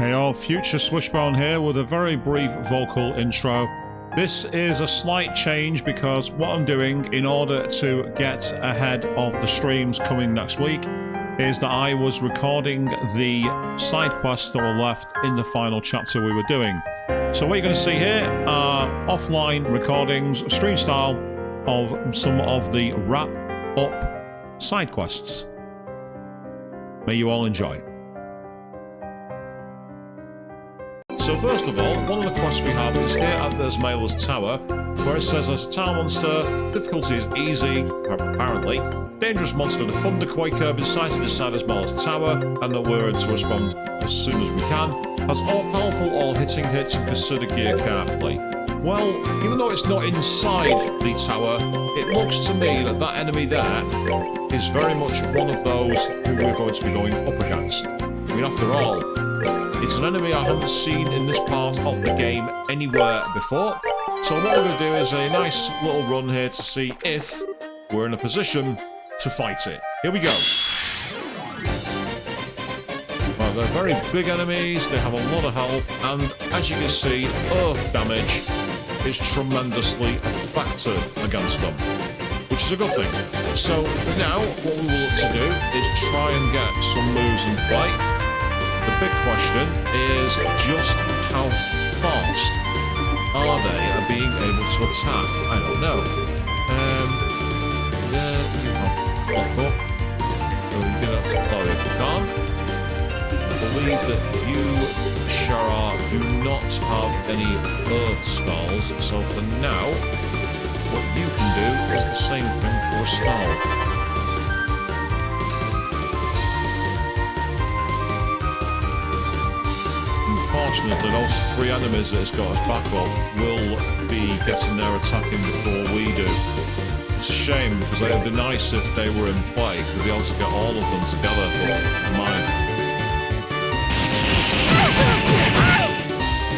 Hey all, Future Swishbone here with a very brief vocal intro. This is a slight change because what I'm doing in order to get ahead of the streams coming next week is that I was recording the side quests that were left in the final chapter we were doing. So what you're going to see here are offline recordings, stream style, of some of the wrap-up side quests. May you all enjoy. So first of all, one of the quests we have is here at Desmailer's Tower, where it says as a tower monster, difficulty is easy, apparently. Dangerous monster, the Thunderquaker, been sighted inside Desmailer's Tower, and that we're to respond as soon as we can. Has all-powerful, all-hitting hits, and consider gear carefully. Well, even though it's not inside the tower, it looks to me that that enemy there is very much one of those who we're going to be going up against. I mean, after all, it's an enemy I haven't seen in this part of the game anywhere before. So what we're going to do is a nice little run here to see if we're in a position to fight it. Here we go. Well, they're very big enemies, they have a lot of health, and as you can see, earth damage is tremendously effective against them, which is a good thing. So for now, what we will look to do is try and get some moves in play. The big question is just how fast are they at being able to attack? I don't know. There you have pop up. So we can get up to play if we can. I believe that you, Shara, do not have any earth spells, so for now, what you can do is the same thing for a spell. Unfortunately, those three enemies that it's got as backup will be getting their attacking before we do. It's a shame, because it would be nice if they were in play, to be able to get all of them together, but never mind.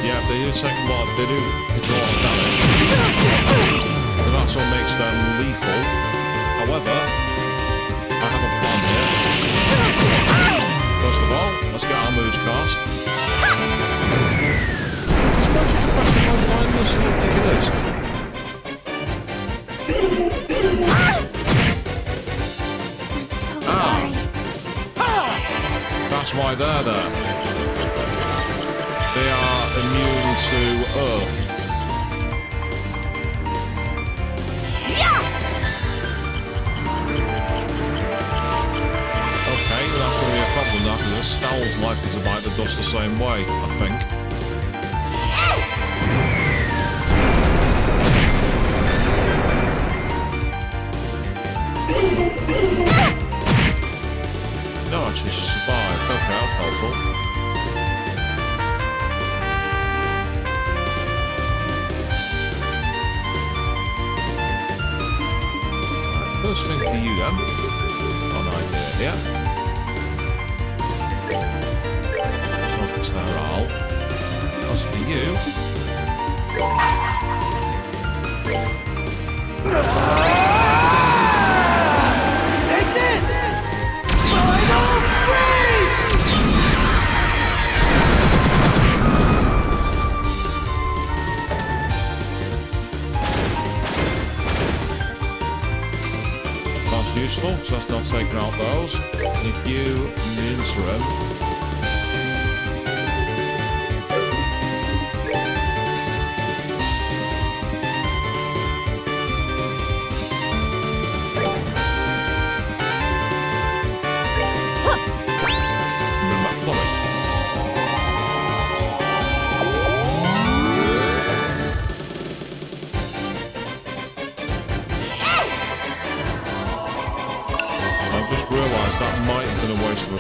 Yeah, they do take a lot, they do hit a lot of damage. And that's what makes them lethal. However, I have a plan here. First of all, let's get our moves cast. Is magic affecting my blindness? I don't think it is. That's why they're there. They are immune to earth. Okay, that's going to be a problem now, because Stell's likely to bite the dust the same way, I think. No, actually she survived. Okay, that's helpful. First thing for you then, an idea here. Talk to her all. As for you, take this! Final free! useful, so let's not take out those. And if you, in the interim,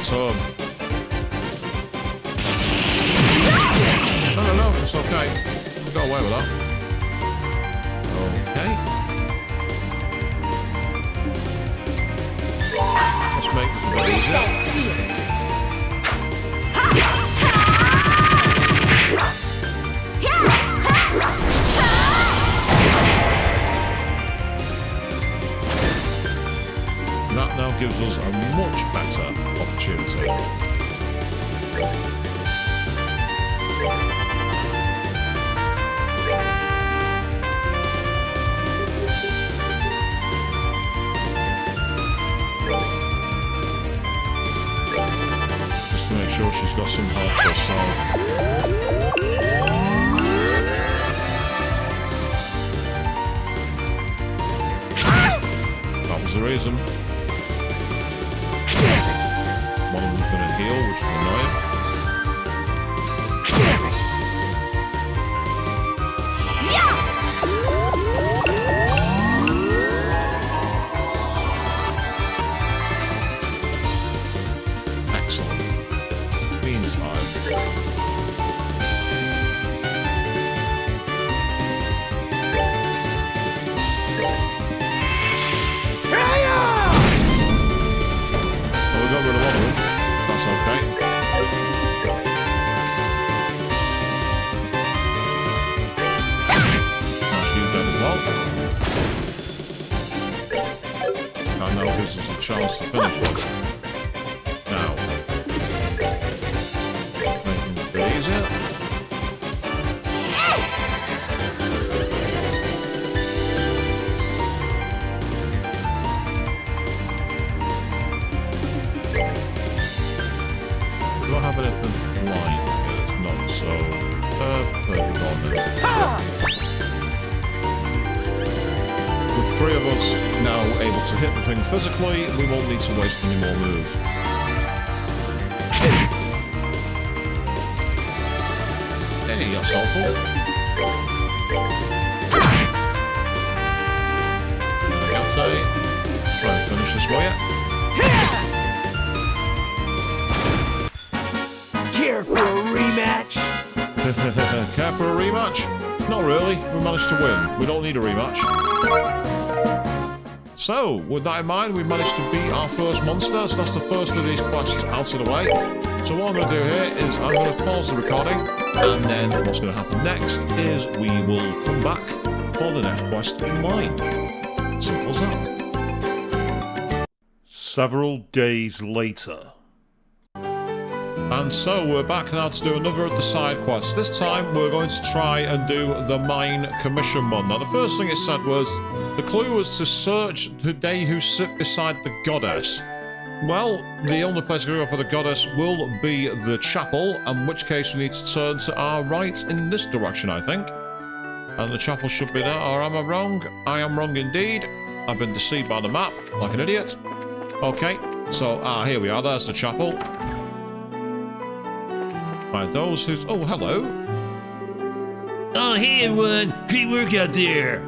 turn. No, it's okay. We'll go away with that. Okay. Let's make this a bit easier. That now gives us a much better opportunity. Just to make sure she's got some heart herself. That was the reason. One of them's going to heal, which is annoying. Excellent. Meantime. Well, we got rid of one of them. That's okay. That's you dead as well. And now gives us a chance to finish it. Now. Making it a bit easier. Do I have anything like it? None, so... perfect on this. With three of us now able to hit the thing physically, we won't need to waste any more moves. Hey, that's helpful. Try and finish this way. Care for a rematch? Care for a rematch? Not really. We managed to win. We don't need a rematch. So, with that in mind, we managed to beat our first monster. So that's the first of these quests out of the way. So what I'm going to do here is I'm going to pause the recording. And then what's going to happen next is we will come back for the next quest in line. Simple as that. Several days later. And so we're back now to do another of the side quests. This time we're going to try and do the mine commission one. Now the first thing it said was, the clue was to search the they who sit beside the goddess. Well, the only place to go for the goddess will be the chapel, in which case we need to turn to our right in this direction, I think. And the chapel should be there, or am I wrong? I am wrong indeed. I've been deceived by the map, like an idiot. Okay, so, here we are, there's the chapel. By those who's... Oh, hello. Oh, hey everyone! Great work out there!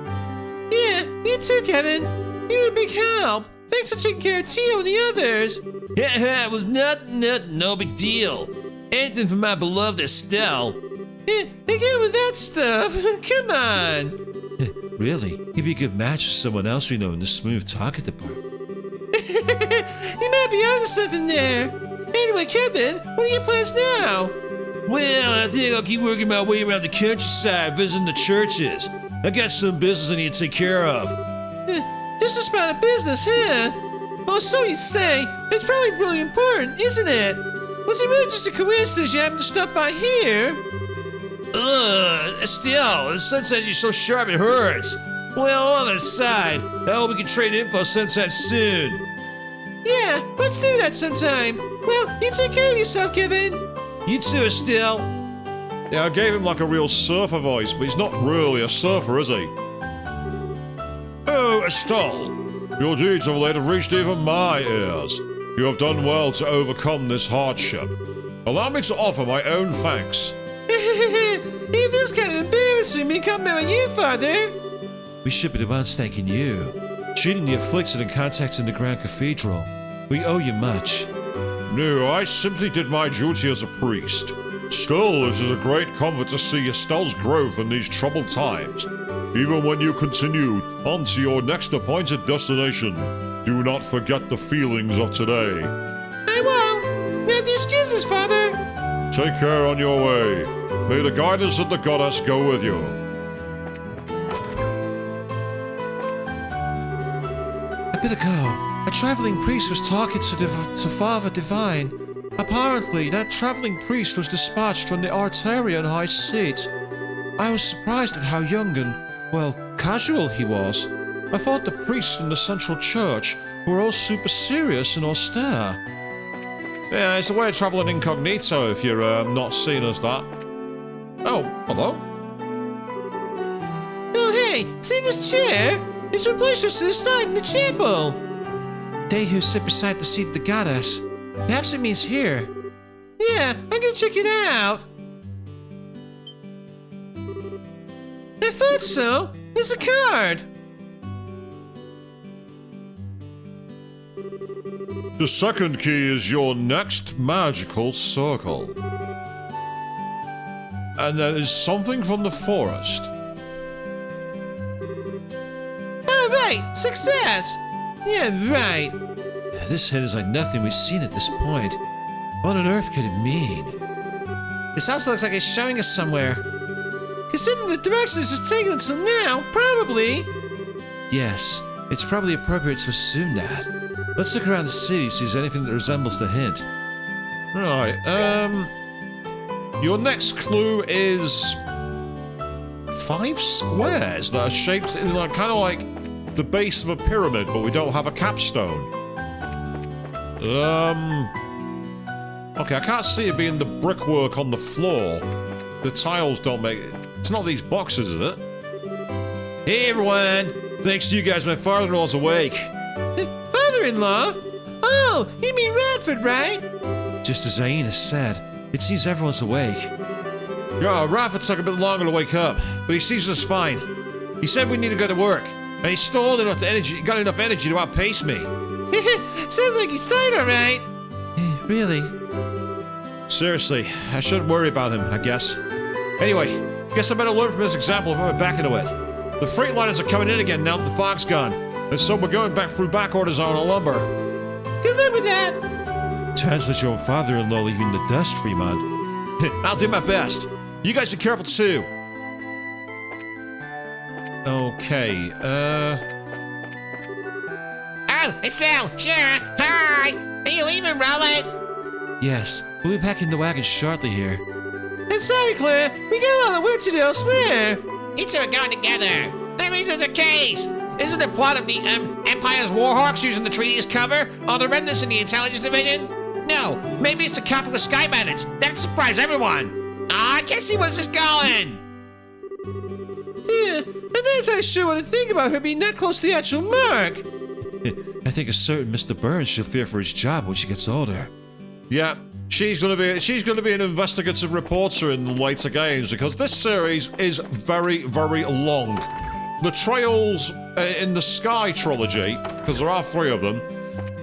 Yeah, you too, Kevin. You're a big help. Thanks for taking care of Tio and the others. It was no big deal. Anything for my beloved Estelle. Again with that stuff. Come on. Really? He'd be a good match for someone else we know in the smooth target department. You might be onto something there. Anyway, Kevin, what are your plans now? Well, I think I'll keep working my way around the countryside, visiting the churches. I got some business I need to take care of. This is about a business, huh? Oh, so you say. It's probably really important, isn't it? Was it really just a coincidence you happened to stop by here? Estelle, sometimes you're so sharp it hurts. Well, on the side, I hope we can trade info sometime soon. Yeah, let's do that sometime. Well, you take care of yourself, Kevin. You too, Estelle. Yeah, I gave him like a real surfer voice, but he's not really a surfer, is he? Oh, Estelle. Your deeds of late have reached even my ears. You have done well to overcome this hardship. Allow me to offer my own thanks. It feels kind of embarrassing me coming out on you, Father. We should be the ones thanking you. Treating the afflicted and contacting the Grand Cathedral. We owe you much. No, I simply did my duty as a priest. Still, it is a great comfort to see Estelle's growth in these troubled times. Even when you continue on to your next appointed destination, do not forget the feelings of today. I won't. Now the excuses, Father. Take care on your way. May the guidance of the goddess go with you. A bit ago, a traveling priest was talking to Father Divine. Apparently, that traveling priest was dispatched from the Arterian High Seat. I was surprised at how young and, well, casual he was. I thought the priests from the central church were all super serious and austere. Yeah, it's a way of traveling incognito if you're not seen as that. Oh, hello? Oh, hey, see this chair? It's been placed us to the side in the chapel. They who sit beside the seat that got us. Perhaps it means here. Yeah, I'm gonna check it out. I thought so. It's a card. The second key is your next magical circle. And that is something from the forest. All right, success. Yeah, right. This hint is like nothing we've seen at this point. What on earth could it mean? This also looks like it's showing us somewhere. Considering the direction this has taken until now, probably. Yes, it's probably appropriate to assume that. Let's look around the city, see if there's anything that resembles the hint. Right, your next clue is 5 squares that are shaped in like kind of like the base of a pyramid, but we don't have a capstone. Okay, I can't see it being the brickwork on the floor. The tiles don't make it. It's not these boxes, is it? Hey everyone! Thanks to you guys, my father-in-law's awake. Father-in-law? Oh, you mean Radford, right? Just as Aina said, it seems everyone's awake. Yeah, Radford took a bit longer to wake up, but he sees us fine. He said we need to go to work, and he stole enough energy, got enough energy to outpace me. Sounds like he's tired, all right. Really? Seriously, I shouldn't worry about him, I guess. Anyway, guess I better learn from his example and put my back into it. The freight liners are coming in again now that the fog's gone, and so we're going back through back orders on our lumber. Good luck with that. Sounds like your own father-in-law leaving the dust free, man. I'll do my best. You guys are careful too. Okay, Oh, it's Al. Sure. Hi. Are you leaving, Rolent? Yes, we'll be packing the wagon shortly here. I'm sorry, Claire. We got a lot of work to do elsewhere. You two are going together. That means it's the case. Isn't the plot of the Empire's Warhawks using the treaty as cover? Or the remnants in the intelligence division? No, maybe it's the captain with Sky Bandits. That'd surprise everyone. I can't see where's this going. Yeah, I'm not entirely sure what to think about her being that close to the actual mark. I think a certain Mr. Burns should fear for his job when she gets older. yeah, she's gonna be an investigative reporter in the later games because this series is very, very long. The Trails in the Sky trilogy, because there are 3 of them,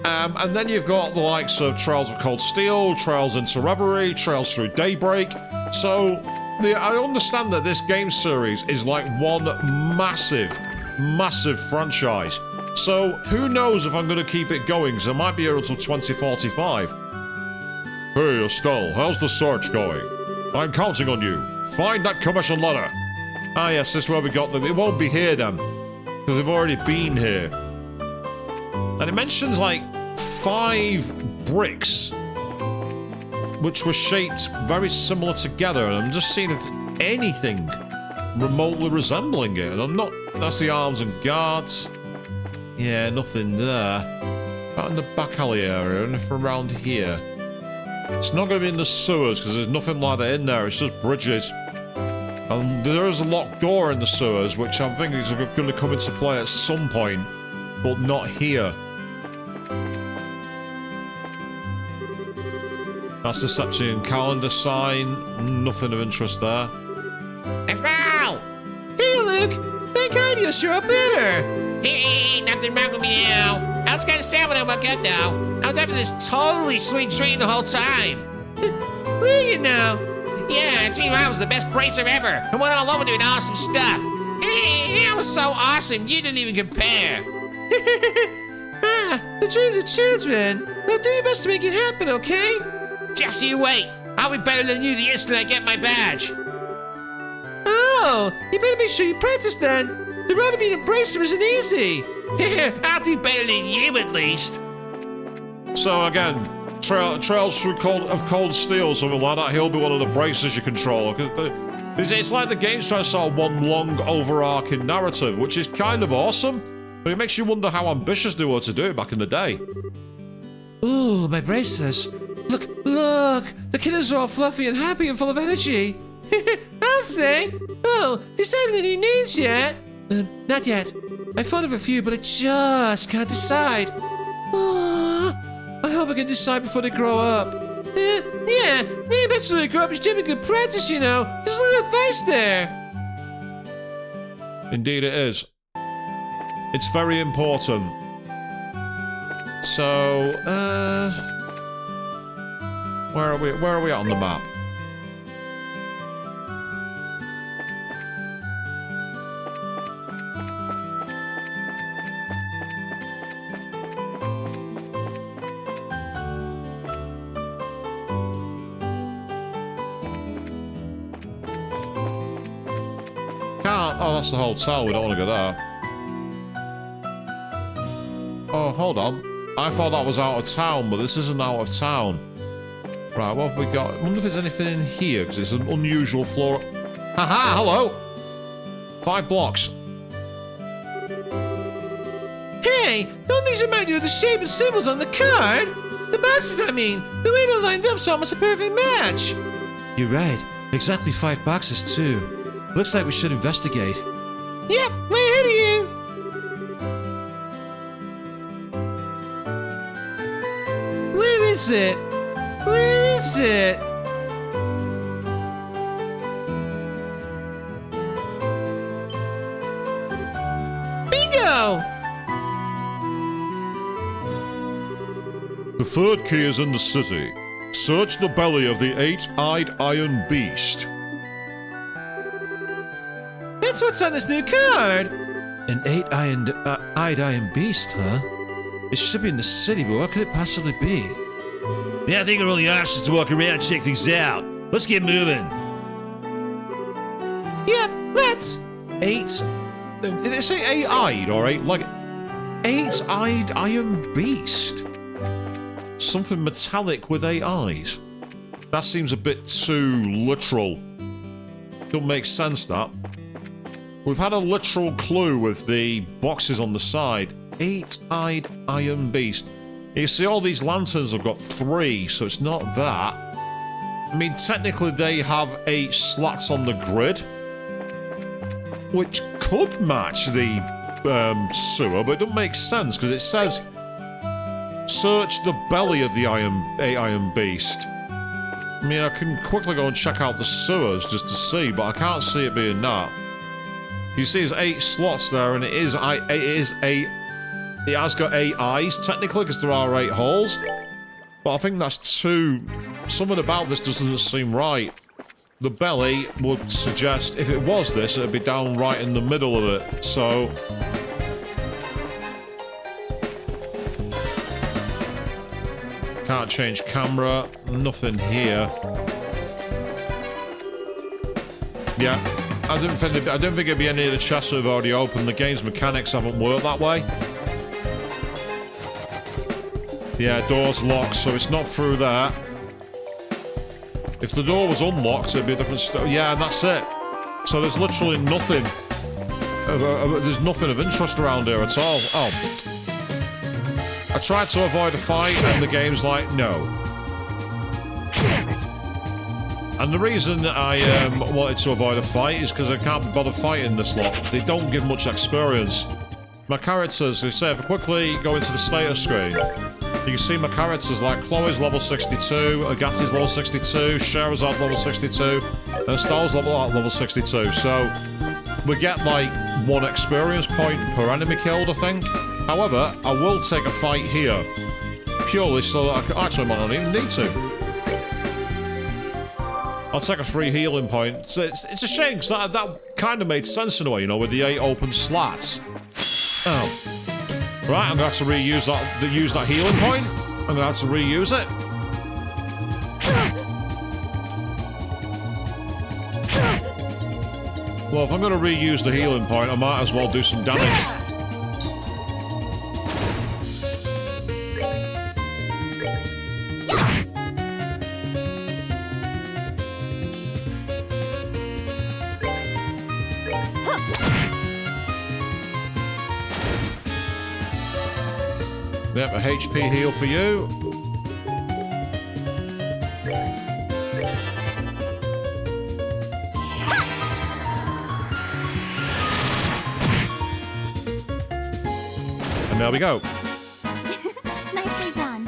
and then you've got the likes of Trails of Cold Steel, Trails into Reverie, Trails through Daybreak. So I understand that this game series is like one massive, massive franchise. So who knows if I'm going to keep it going, because it might be here until 2045. Hey, Estelle, how's the search going? I'm counting on you. Find that commission letter. Ah, yes, this is where we got them. It won't be here then, because we've already been here. And it mentions like 5 bricks, which were shaped very similar together, and I'm just seeing if anything remotely resembling it. And I'm not. That's the arms and guards. Yeah, nothing there. Out in the back alley area, and if around here. It's not going to be in the sewers, because there's nothing like that in there. It's just bridges. And there is a locked door in the sewers, which I'm thinking is going to come into play at some point, but not here. That's the Septian calendar sign. Nothing of interest there. Let's go! Hey, Luke! Thank God you sure are better! Hey, nothing wrong with me now. I was kind of sad when I woke up, though. I was having this totally sweet dream the whole time. Where are you now? Yeah, Dream I was the best bracer ever. I went all over doing awesome stuff. Hey, that was so awesome, you didn't even compare. The dreams of children. Well, do your best to make it happen, okay? Just you wait. I'll be better than you the instant I get my badge. Oh, you better make sure you practice then. The road to being a bracer isn't easy. I'll do better than you at least. So again, Trails through cold steel, something like that. He'll be one of the braces you control. It's like the game's trying to sell one long, overarching narrative, which is kind of awesome, but it makes you wonder how ambitious they were to do it back in the day. Ooh, my braces. Look! The kiddos are all fluffy and happy and full of energy. I'll say. Oh, decided any names yet? Not yet. I thought of a few, but I just can't decide. I hope I can decide before they grow up. Yeah, eventually they grow up. It's damn good practice, you know. Just a little advice there. Indeed it is. It's very important. So, where are we at on the map? Oh, that's the hotel. We don't want to go there. Oh, hold on. I thought that was out of town, but this isn't out of town. Right, what have we got? I wonder if there's anything in here, because it's an unusual floor. Haha, hello! 5 blocks. Hey, don't these remind you of the shape and symbols on the card? The boxes, I mean. The way they're lined up's almost a perfect match. You're right. Exactly 5 boxes, too. Looks like we should investigate. Yep, way ahead of you. Where is it? Where is it? Bingo! The third key is in the city. Search the belly of the 8-eyed iron beast. That's what's on this new card! An 8-eyed iron beast, huh? It should be in the city, but what could it possibly be? Yeah, I think our only option is to walk around and check things out. Let's get moving. Yep, let's. 8... Did it say 8-eyed or 8... Like... 8-eyed iron beast? Something metallic with 8 eyes. That seems a bit too literal. Don't make sense, that. We've had a literal clue with the boxes on the side. 8-eyed iron beast. You see, all these lanterns have got 3, so it's not that. I mean, technically they have 8 slats on the grid, which could match the sewer, but it doesn't make sense because it says search the belly of the 8-iron beast. I mean, I can quickly go and check out the sewers just to see, but I can't see it being that. You see, there's 8 slots there, and it has got 8 eyes technically because there are 8 holes. But I think that's too. Something about this doesn't seem right. The belly would suggest if it was this, it'd be down right in the middle of it. So. Can't change camera. Nothing here. Yeah. I don't think it'd be any of the chests that have already opened. The game's mechanics haven't worked that way. Yeah, door's locked, so it's not through there. If the door was unlocked, it'd be a different story. Yeah, and that's it. So there's literally nothing. There's nothing of interest around here at all. Oh. I tried to avoid a fight, and the game's like, no. And the reason that I wanted to avoid a fight is because I can't bother fighting this lot. They don't give much experience. My characters, they say, if I quickly go into the status screen, you can see my characters like Chloe's level 62, Agati's level 62, Sherazade level 62, and Star's level 62. So we get like 1 experience point per enemy killed, I think. However, I will take a fight here, purely so that I actually might not even need to. I'll take a free healing point. So it's a shame, because that kind of made sense in a way, you know, with the 8 open slats. Oh. Right, I'm going to have to reuse that healing point. I'm going to have to reuse it. Well, if I'm going to reuse the healing point, I might as well do some damage. Yep, a HP heal for you. And there we go. Nicely done.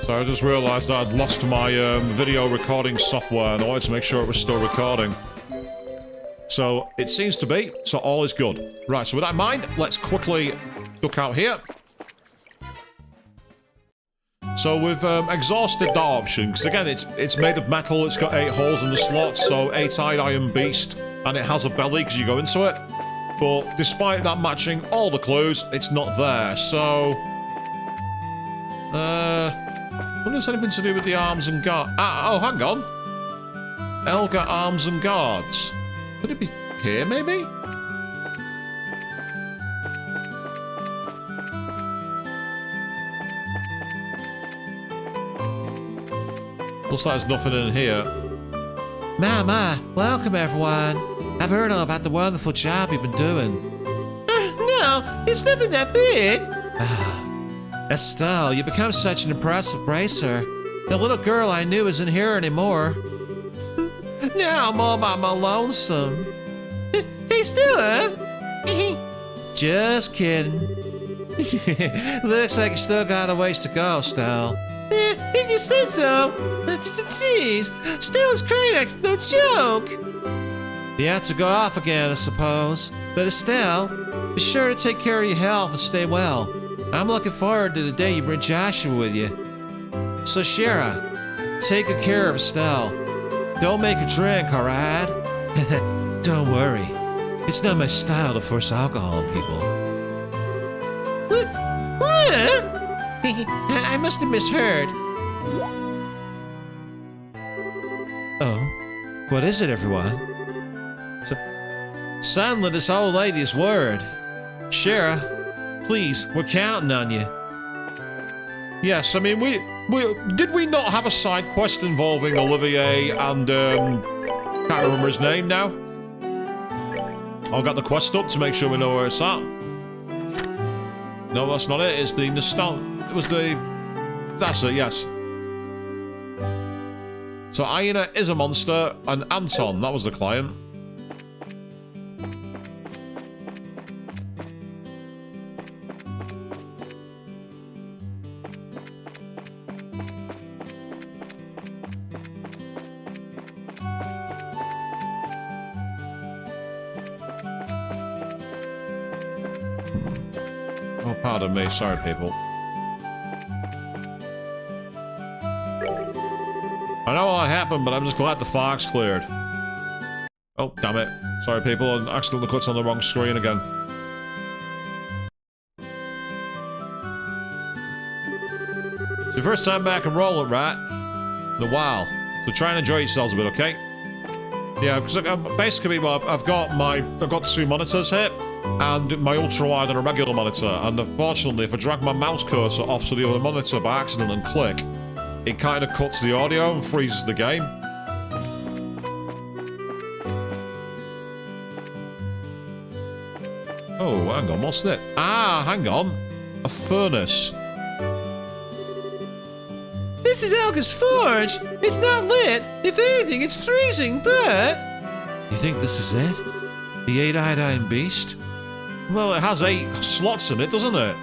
So I just realised I'd lost my video recording software and I wanted to make sure it was still recording. So it seems to be, so all is good. Right, so with that in mind, let's quickly duck out here. So we've exhausted that option, because again, it's made of metal, it's got 8 holes in the slots, so 8-eyed iron beast, and it has a belly because you go into it. But despite that matching all the clues, it's not there, so... I wonder if it's anything to do with the arms and guards. Oh, hang on. Elga arms and guards. Could it be here, maybe? Looks like there's nothing in here. Welcome everyone. I've heard all about the wonderful job you've been doing. No, it's nothing that big. Estelle, you become such an impressive racer. The little girl I knew isn't here anymore. Now I'm all by my lonesome. Hey, Stella! Just kidding. Looks like you still got a ways to go, Stella. If you said so. Jeez, Stella's crying like no joke. You have to go off again, I suppose. But Estelle, be sure to take care of your health and stay well. I'm looking forward to the day you bring Joshua with you. So Shira, take good care of Estelle. Don't make her drink, alright? Don't worry. It's not my style to force alcohol on people. What? I must have misheard. Oh, what is it, everyone? Suddenly, this old lady's word. Shira, please, we're counting on you. Yes, I mean, did we not have a side quest involving Olivier and, can't remember his name now? I'll get the quest up to make sure we know where it's at. No, that's not it, it's the it was the... That's it, yes. So Aina is a monster, and Anton, that was the client. Oh, pardon me. Sorry, people. I know what happened, but I'm just glad the fog's cleared. Oh, damn it. Sorry, people. I accidentally clicked on the wrong screen again. It's your first time back in Rolent, right? In a while. So try and enjoy yourselves a bit, okay? Yeah, because basically, well, I've got 2 monitors here. And my ultra-wide and a regular monitor, and unfortunately if I drag my mouse cursor off to the other monitor by accident and click, it kind of cuts the audio and freezes the game. Oh, hang on, what's that? Ah, hang on. A furnace. This is Elga's forge! It's not lit! If anything, it's freezing, but... You think this is it? The 8-eyed iron beast? Well, it has 8 slots in it, doesn't it?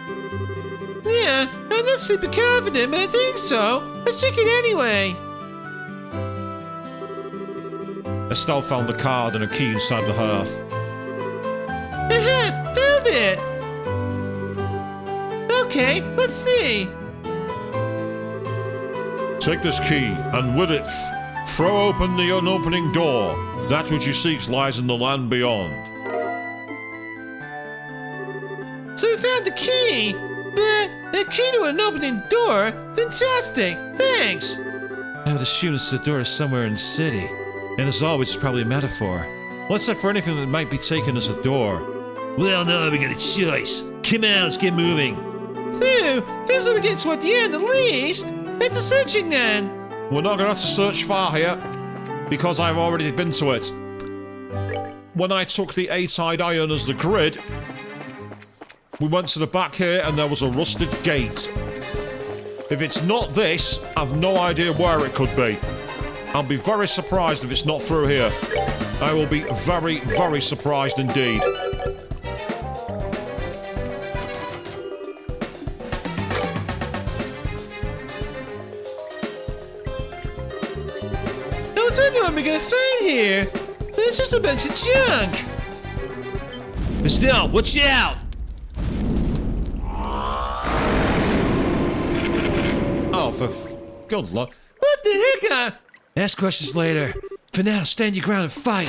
Yeah, I'm not super confident, but I think so. Let's check it anyway. Estelle found the card and a key inside the hearth. Aha! Found it! Okay, let's see. Take this key, and with it, throw open the unopening door. That which you seek lies in the land beyond. So we found the key, but a key to an opening door? Fantastic, thanks! I would assume it's the door is somewhere in the city, and as always, it's probably a metaphor. Let's look for anything that might be taken as a door. Well, now we got a choice. Come on, let's get moving. Phew, feels like we're getting toward the end at least. It's a searching then. We're not going to have to search far here, because I've already been to it. when I took the 8-eyed iron as the grid, we went to the back here and there was a rusted gate. If it's not this, I've no idea where it could be. I'll be very surprised if it's not through here. I will be very, very surprised indeed. I was wondering what we're gonna find here. It's just a bunch of junk. Estelle, watch out! Oh, for good luck. What the heck? Ask questions later. For now, stand your ground and fight.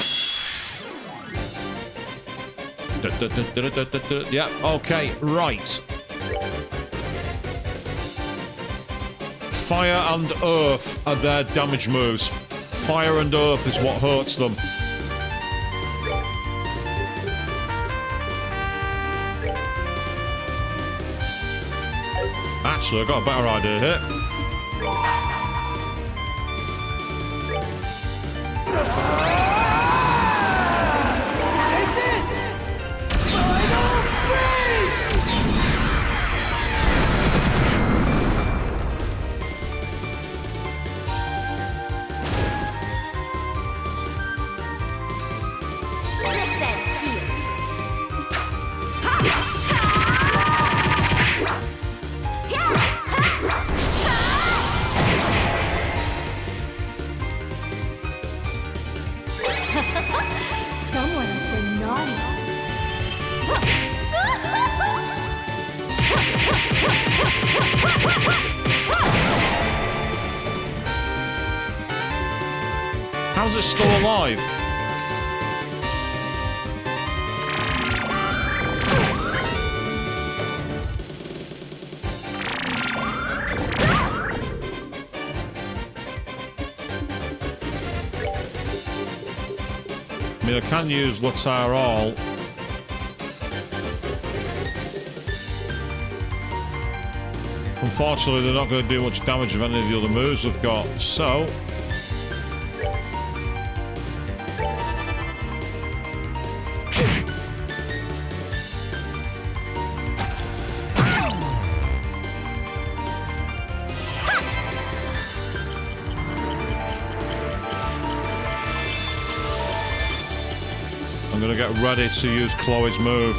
Yeah, okay, right. Fire and earth are their damage moves. Fire and earth is what hurts them. Actually, I got a better idea here. Someone's been naughty. How's it still alive? I mean, I can use Latar All. Unfortunately, they're not going to do much damage with any of the other moves we've got, so... I'm going to get ready to use Chloe's move.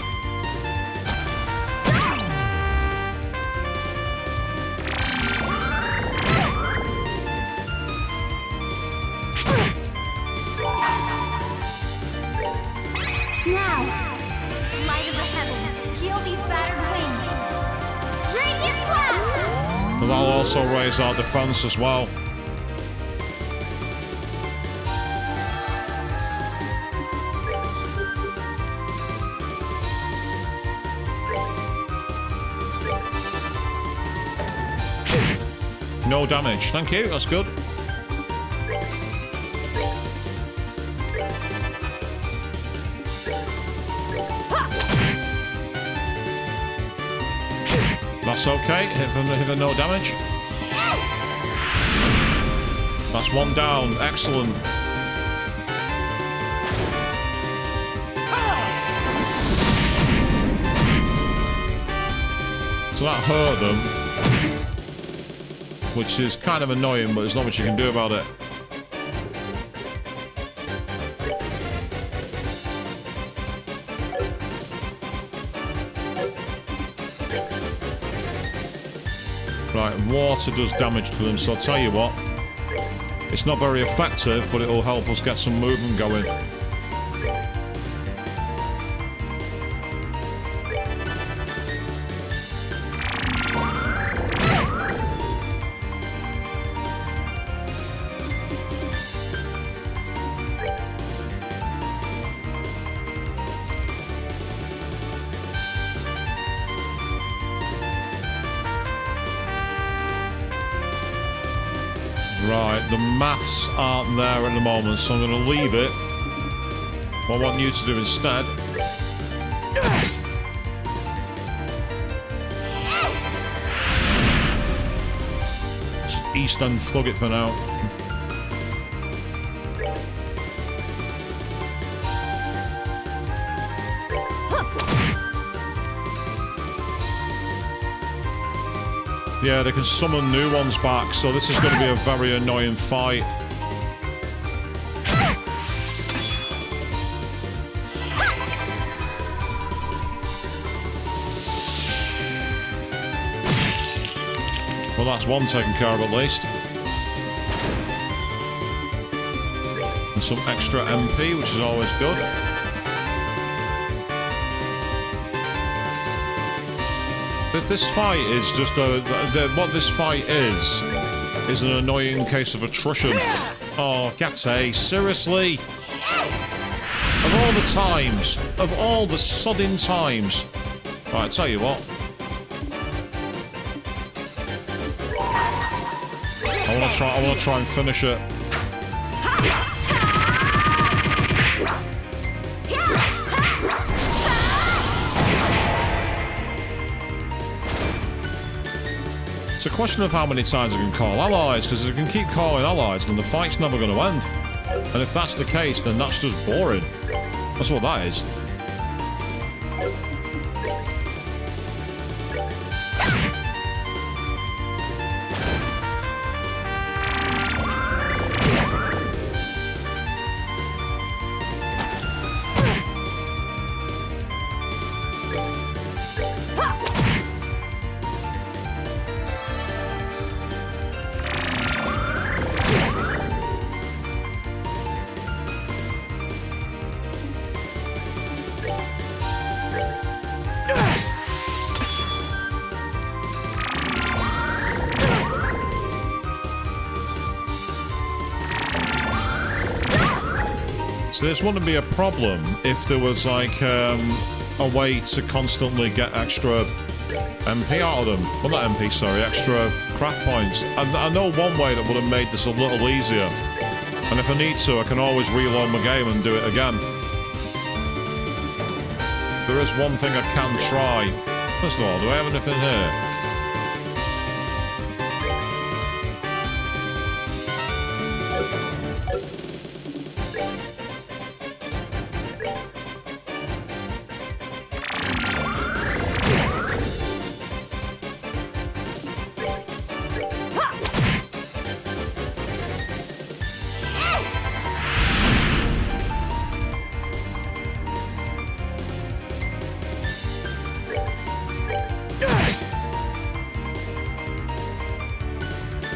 Now, light of the heavens, heal these battered wings. Radiant flash! And that'll also raise our defense as well. No damage. Thank you. That's good. That's okay. Hit for no damage. That's one down. Excellent. So that hurt them. Which is kind of annoying, but there's not much you can do about it. Right, water does damage to them, so I'll tell you what. It's not very effective, but it'll help us get some movement going. Right, the maths aren't there at the moment, so I'm going to leave it. What I want you to do instead... just East End thug it for now. Yeah, they can summon new ones back, so this is going to be a very annoying fight. Well, that's one taken care of at least. And some extra MP, which is always good. But this fight is just what this fight is an annoying case of attrition. Oh, Gate, seriously? Of all the times, of all the sodding times. Right, I tell you what. I want to try and finish it. It's a question of how many times I can call allies, because if I can keep calling allies, then the fight's never going to end. And if that's the case, then that's just boring. That's what that is. So this wouldn't be a problem if there was like a way to constantly get extra MP out of them. Well, not MP, sorry, extra craft points. I know one way that would have made this a little easier. And if I need to, I can always reload my game and do it again. There is one thing I can try. First of all, do I have anything here?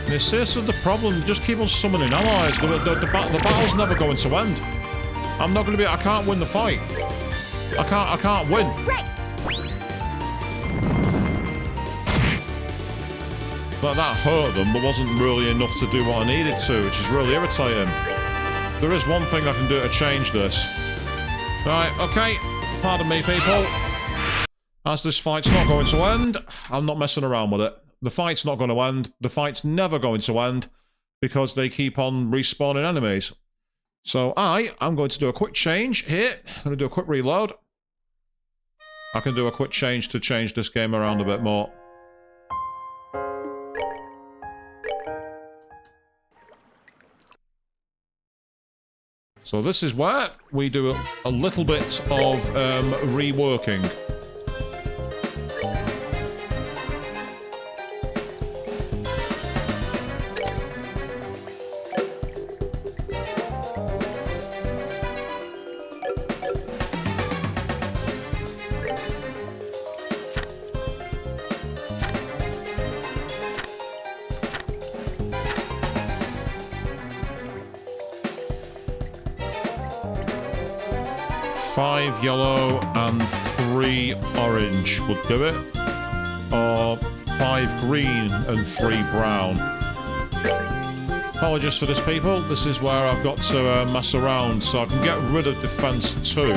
This is the problem. Just keep on summoning allies. The battle's never going to end. I'm not going to be. I can't win the fight. I can't win. Right. Like that hurt them, but wasn't really enough to do what I needed to, which is really irritating. There is one thing I can do to change this. Right. Okay. Pardon me, people. As this fight's not going to end, I'm not messing around with it. The fight's not going to end. The fight's never going to end because they keep on respawning enemies. So I'm going to do a quick change here. I'm going to do a quick reload. I can do a quick change to change this game around a bit more. So this is where we do a little bit of reworking. Five yellow and 3 orange would do it. Or 5 green and 3 brown. Apologies for this, people. This is where I've got to mess around so I can get rid of defense 2,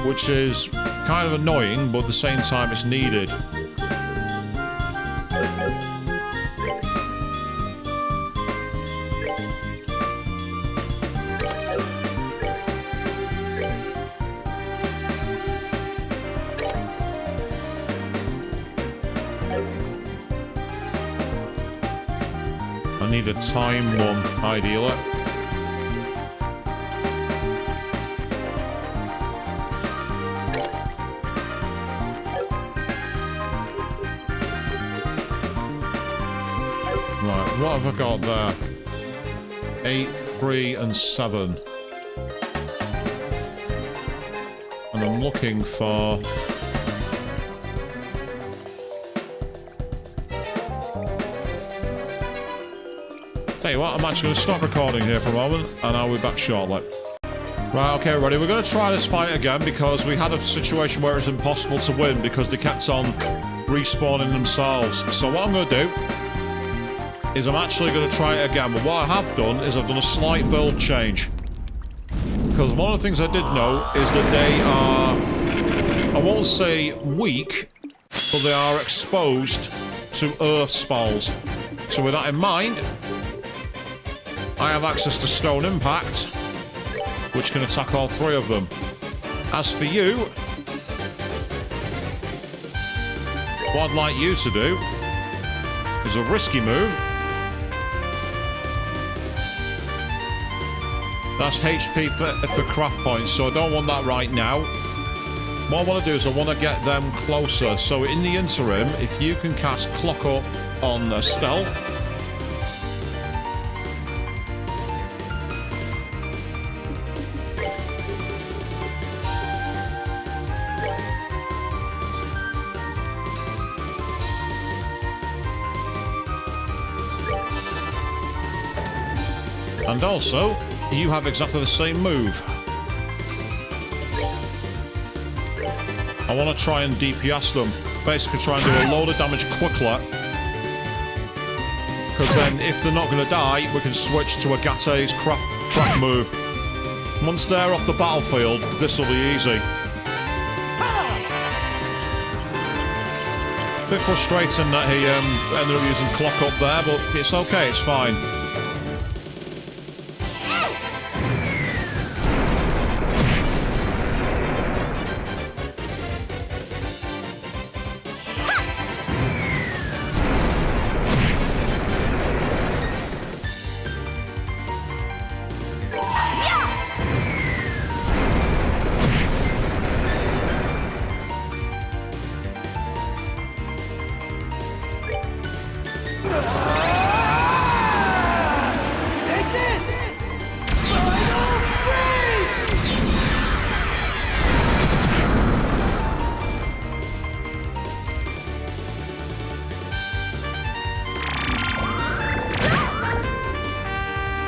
which is kind of annoying, but at the same time it's needed. I need a time one, ideally. what have I got there? 8, 3, and 7. And I'm looking for... Tell you what, I'm actually going to stop recording here for a moment, and I'll be back shortly. Right, okay, everybody, we're going to try this fight again because we had a situation where it's impossible to win because they kept on respawning themselves. So what I'm going to do is I'm actually going to try it again. But what I have done is I've done a slight build change. Because one of the things I did know is that they are, I won't say weak, but they are exposed to earth spells. So with that in mind, I have access to Stone Impact, which can attack all 3 of them. As for you, what I'd like you to do is a risky move. That's HP for craft points, so I don't want that right now. What I want to do is I want to get them closer. So in the interim, if you can cast Clock Up on Stealth. And also, you have exactly the same move. I want to try and DPS them. Basically try and do a load of damage quickly. Because then, if they're not going to die, we can switch to Agate's craft move. Once they're off the battlefield, this will be easy. Bit frustrating that he ended up using Clock Up there, but it's okay, it's fine.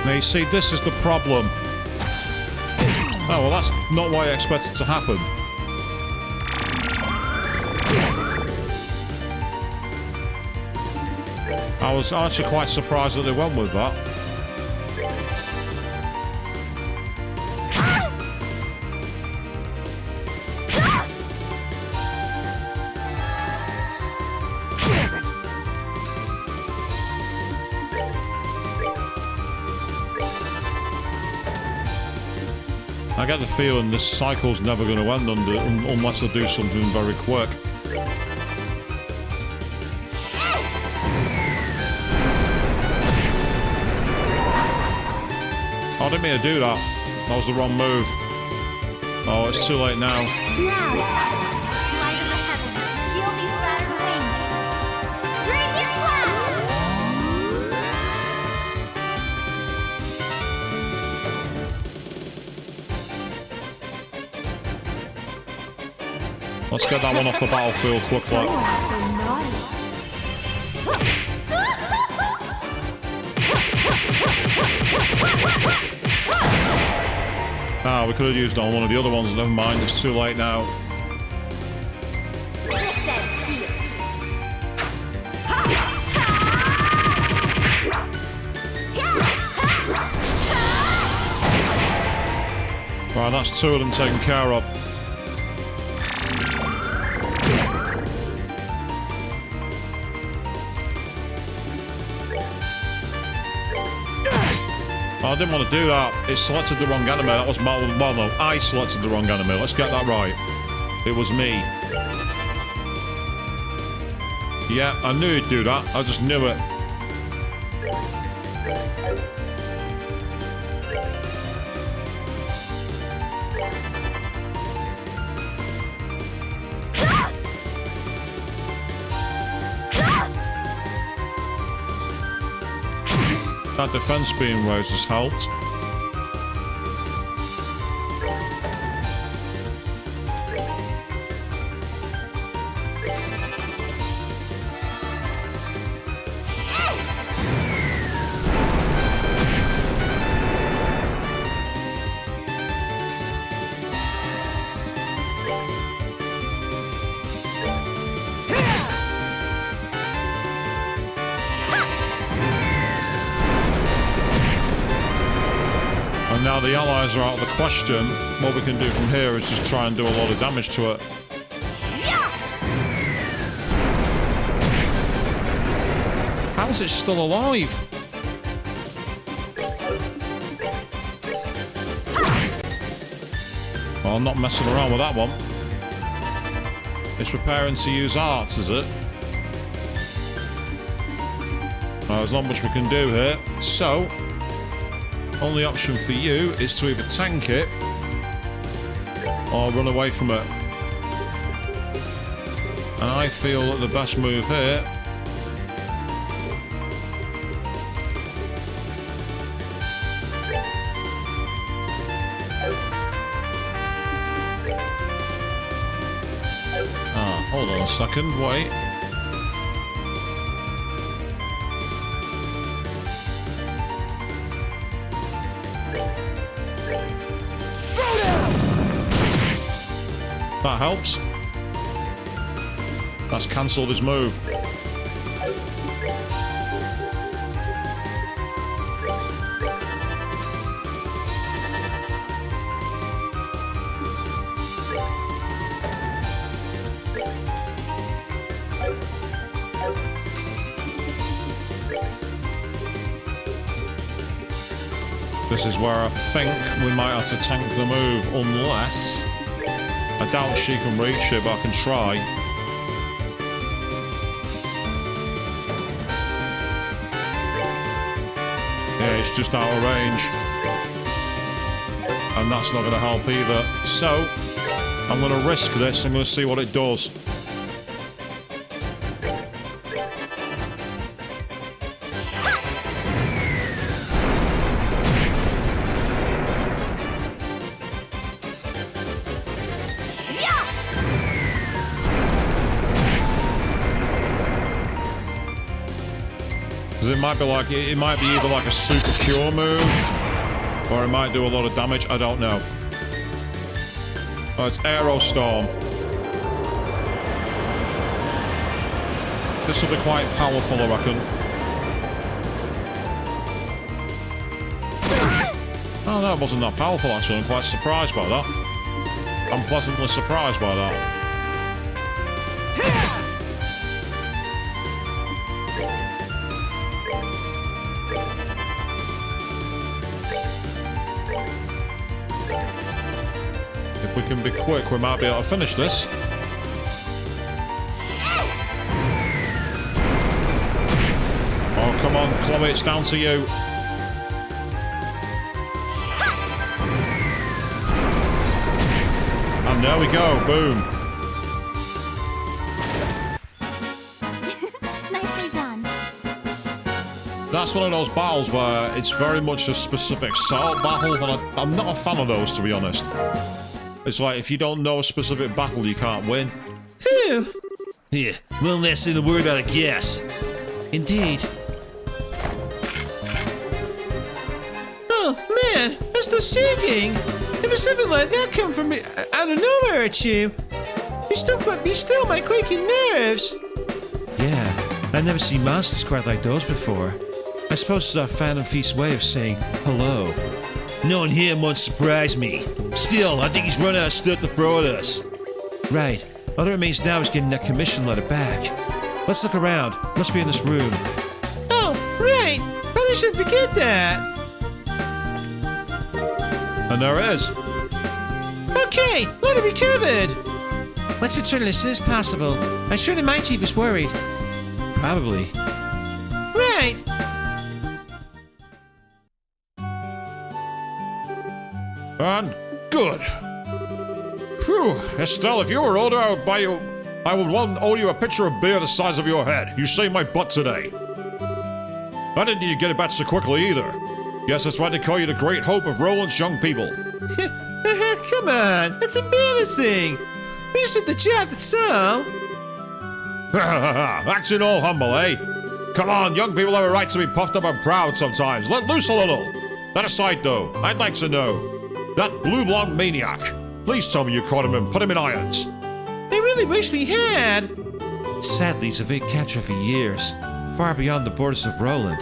Now you see, this is the problem. Oh, well that's not what I expected to happen. I was actually quite surprised that they went with that. I get the feeling this cycle's never going to end unless I do something very quick. Oh, I didn't mean to do that. That was the wrong move. Oh, it's too late now. Now, light of the heavens, heal these battered wings. Radiant flash! Let's get that one off the battlefield quickly. Someone's been naughty. Ah, we could have used it on one of the other ones. Never mind, it's too late now. This ends here. Right, that's 2 of them taken care of. Oh, I didn't want to do that. It selected the wrong anime. That was my... Well, no, I selected the wrong anime. Let's get that right. It was me. Yeah, I knew he'd do that. I just knew it. That defense being raised has helped. And now the allies are out of the question. What we can do from here is just try and do a lot of damage to it. How is it still alive? Well, I'm not messing around with that one. It's preparing to use arts, is it? There's not much we can do here. So, only option for you is to either tank it or run away from it. And I feel that the best move here hold on a second, wait. That helps. That's cancelled his move. This is where I think we might have to tank the move, unless... I doubt she can reach it, but I can try. Yeah, it's just out of range. And that's not going to help either. So, I'm going to risk this. I'm going to see what it does. It might be like it might be either like a super cure move, or it might do a lot of damage. I don't know. Oh, it's Aero Storm. This will be quite powerful, I reckon. Oh no, it wasn't that powerful actually. I'm quite surprised by that. I'm pleasantly surprised by that. If we can be quick, we might be able to finish this. Oh, come on, Chloe, it's down to you. And there we go, boom. Nicely done. That's one of those battles where it's very much a specific sort of battle, and I'm not a fan of those, to be honest. It's like, if you don't know a specific battle, you can't win. Phew! Yeah, one less thing to worry about, I guess. Indeed. Oh, man, that's the singing! If it's something like that come from me out of nowhere at you, you still my quaking nerves. Yeah, I've never seen monsters quite like those before. I suppose it's our Phantom Feast's way of saying hello. No one here won't surprise me. Still, I think he's run out of stuff to throw at us. Right. All that remains now is getting that commission letter back. Let's look around. Must be in this room. Oh, right. Probably shouldn't forget that. And there it is. Okay, letter recovered. Let's return it as soon as possible. I'm sure the Mine Chief is worried. Probably. Right. And good. Phew. Estelle, if you were older, I would buy you... owe you a pitcher of beer the size of your head. You saved my butt today. I didn't need you get it back so quickly either. Guess that's why they call you the great hope of Rolent's young people. Come on, that's embarrassing. We just did the job, that's all. Acting all humble, eh? Come on, young people have a right to be puffed up and proud sometimes. Let loose a little. That aside, though, I'd like to know. That blue blonde maniac. Please tell me you caught him and put him in irons. I really wish we had. Sadly, he's evaded capture for years, far beyond the borders of Rolent.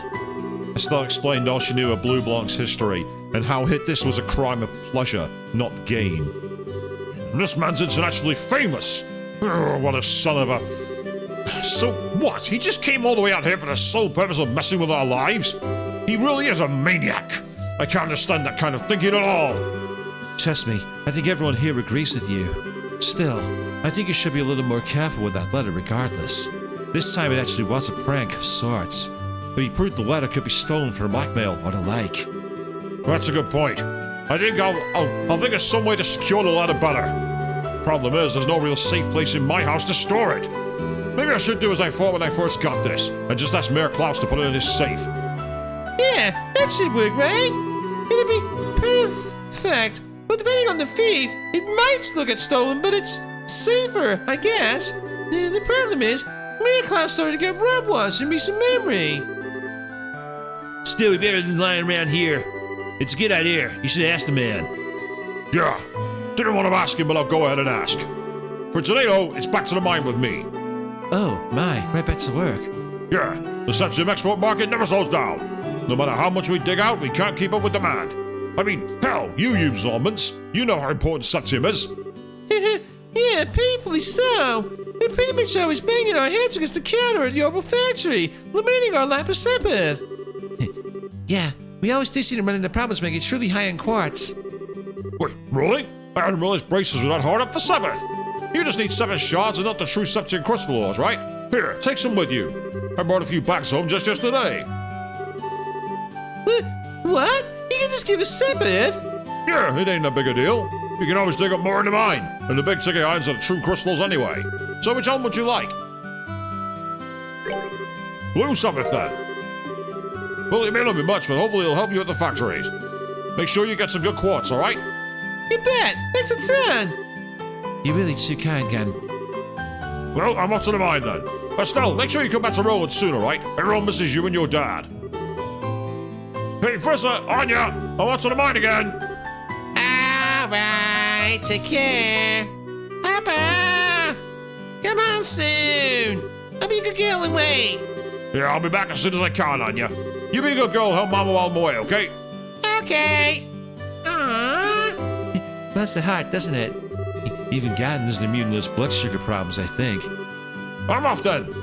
Estelle explained all she knew of Blue Blanc's history and how this was a crime of pleasure, not gain. This man's internationally famous. Oh, what a son of a... So what? He just came all the way out here for the sole purpose of messing with our lives? He really is a maniac. I can't understand that kind of thinking at all. Trust me, I think everyone here agrees with you. Still, I think you should be a little more careful with that letter regardless. This time it actually was a prank of sorts. But he proved the letter could be stolen for blackmail or the like. That's a good point. I think I'll think of some way to secure the letter better. Problem is, there's no real safe place in my house to store it. Maybe I should do as I thought when I first got this, and just ask Mayor Klaus to put it in his safe. Yeah, that should work, right? It'll be perfect. But depending on the thief, it might still get stolen, but it's safer, I guess. The problem is, Mayor Klaus started to get robbed once in recent memory. Still, better than lying around here. It's a good idea. You should ask the man. Yeah, didn't want to ask him, but I'll go ahead and ask. For today, though, it's back to the mine with me. Oh, my, right back to work. Yeah, the septium export market never slows down. No matter how much we dig out, we can't keep up with demand. I mean, hell, you use almonds. You know how important septium is. Yeah, painfully so. We're pretty much always banging our heads against the counter at the Orbital factory, lamenting our lack of Sabbath. Yeah, we always do see them running into problems making truly high-end quartz. Wait, really? I didn't realize braces were that hard up for Sabbath. You just need 7 shards and not the true septium crystal ores, right? Here, take some with you. I brought a few bags home just yesterday. What? You can just give us Sabbath? Yeah, it ain't that big a deal. You can always dig up more in the mine, and the big ticket irons are the true crystals anyway. So which one would you like? Blue Sabbath then. Well, it may not be much, but hopefully it'll help you at the factories. Make sure you get some good quartz, alright? You bet! That's a ton! You're really too kind, Gan. Well, I'm off to the mine then. Estelle, make sure you come back to Rolent soon, alright? Everyone misses you and your dad. Hey, Professor, Anya, I'm off to the mine again. Alright, take care. Papa! Come home soon! I'll be a good girl and wait. Yeah, I'll be back as soon as I can, Anya. You be a good girl, help Mama while I'm away, okay? Okay. Aww. Bless the heart, doesn't it? Even Gan isn't immune to his blood sugar problems, I think. I'm off then.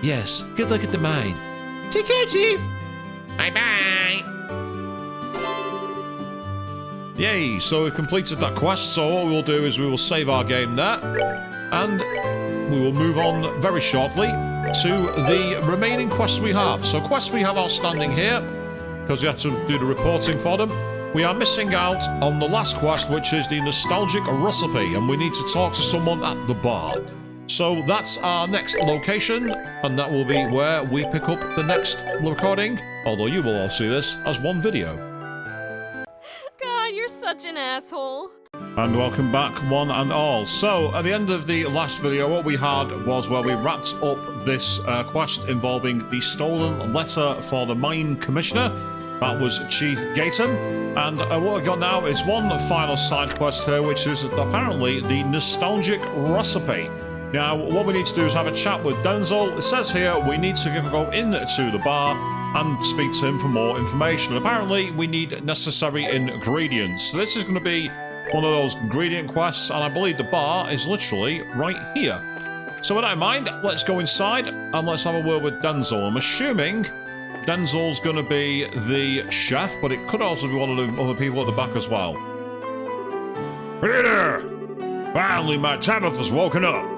Yes, good luck at the mine. Take care, Chief. Bye-bye. Yay, so we've completed that quest, so what we'll do is we will save our game there, and we will move on very shortly to the remaining quests we have. So quests we have outstanding here, because we have to do the reporting for them. We are missing out on the last quest, which is the nostalgic recipe, and we need to talk to someone at the bar. So that's our next location, and that will be where we pick up the next recording, although you will all see this as one video. God, you're such an asshole. And welcome back, one and all. So, at the end of the last video, what we had was where we wrapped up this quest involving the stolen letter for the mine commissioner. That was Chief Gayton. And what we've got now is one final side quest here, which is apparently the nostalgic recipe. Now, what we need to do is have a chat with Denzel. It says here we need to go into the bar and speak to him for more information. Apparently, we need necessary ingredients. So this is going to be one of those ingredient quests, and I believe the bar is literally right here. So with that in mind, let's go inside and let's have a word with Denzel. I'm assuming Denzel's going to be the chef, but it could also be one of the other people at the back as well. Hey there! Finally, my Tabitha's woken up.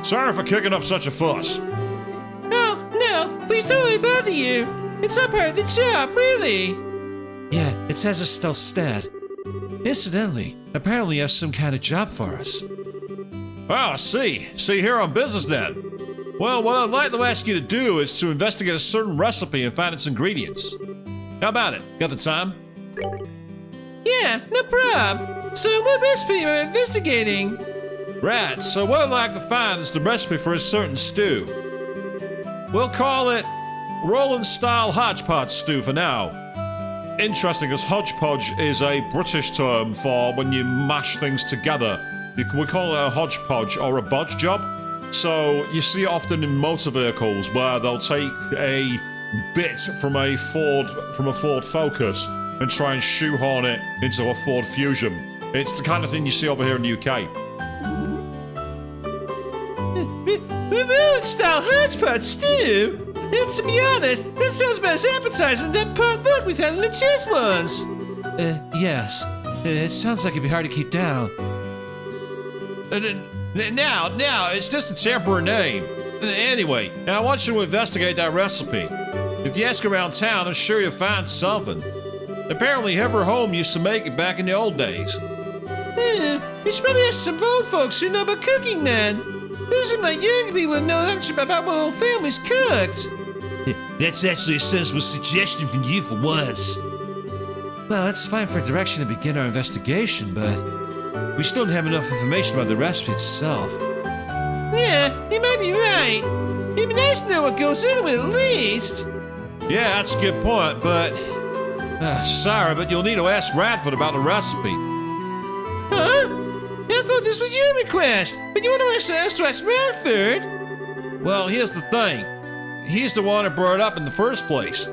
Sorry for kicking up such a fuss. Oh, no, please don't let me bother you. It's our part of the job, really. Yeah, it says it's still stead. Incidentally, apparently you have some kind of job for us. Oh, I see. See, here on business then. Well, what I'd like to ask you to do is to investigate a certain recipe and find its ingredients. How about it? Got the time? Yeah, no prob. So what recipe are you investigating? Right, so what I'd like to find is the recipe for a certain stew. We'll call it Rolent-style hodgepodge stew for now. Interesting, as hodgepodge is a British term for when you mash things together. We call it a hodgepodge or a bodge job. So you see it often in motor vehicles where they'll take a bit from a Ford Focus and try and shoehorn it into a Ford Fusion. It's the kind of thing you see over here in the UK. Rolent-style hodgepodge stew? And to be honest, that sounds about as appetizing as that potluck we had in the chest once. Yes. It sounds like it'd be hard to keep down. Now, it's just a temporary name. Anyway, I want you to investigate that recipe. If you ask around town, I'm sure you'll find something. Apparently, her home used to make it back in the old days. You should probably ask some old folks who know about cooking then. Doesn't like young people know much about what old families cooked. That's actually a sensible suggestion from you for once. Well, that's fine for a direction to begin our investigation, but we still don't have enough information about the recipe itself. Yeah, you might be right. It'd be nice to know what goes into it at least. Yeah, that's a good point, but... sorry, but you'll need to ask Radford about the recipe. Huh? I thought this was your request, but you want to ask Radford? Well, here's the thing. He's the one that brought it up in the first place.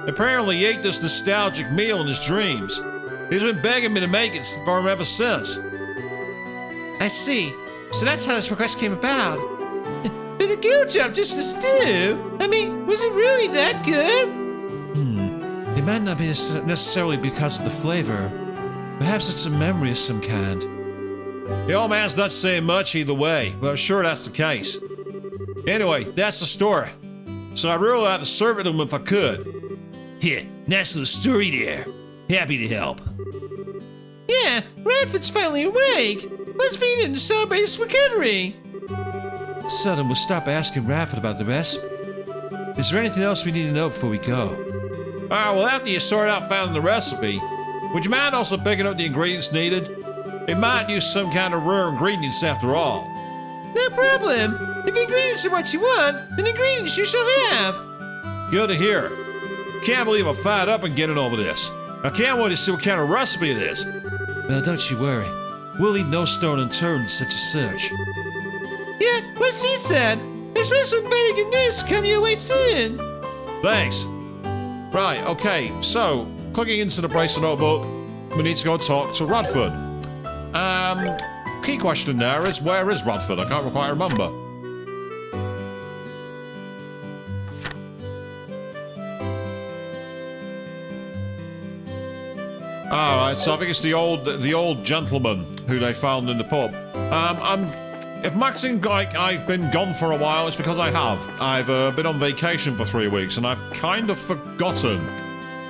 Apparently, he ate this nostalgic meal in his dreams. He's been begging me to make it for him ever since. I see. So that's how this request came about. But a good job just for the stew. I mean, was it really that good? It might not be necessarily because of the flavor. Perhaps it's a memory of some kind. The old man's not saying much either way, but I'm sure that's the case. Anyway, that's the story. So I'd really like to serve it to him if I could. Here, nice little story there. Happy to help. Yeah, Radford's finally awake. Let's feed him to celebrate his recovery. So then we'll stop asking Radford about the recipe. Is there anything else we need to know before we go? Alright, well, after you sort out finding the recipe, would you mind also picking up the ingredients needed? It might use some kind of rare ingredients after all. No problem. If the ingredients are what you want, then ingredients you shall have. Good to hear. Can't believe I'm fired up and getting over this. I can't wait to see what kind of recipe it is. Well, don't you worry. We'll leave no stone unturned in such a search. Yeah, what's he said? There's been some very good news to come your way soon. Thanks. Right, okay, so, clicking into the bracelet notebook, we need to go talk to Radford. Key question there is, where is Radford? I can't quite remember. Alright, so I think it's the old gentleman who they found in the pub. If Maxine, I've been gone for a while, it's because I have. I've been on vacation for 3 weeks, and I've kind of forgotten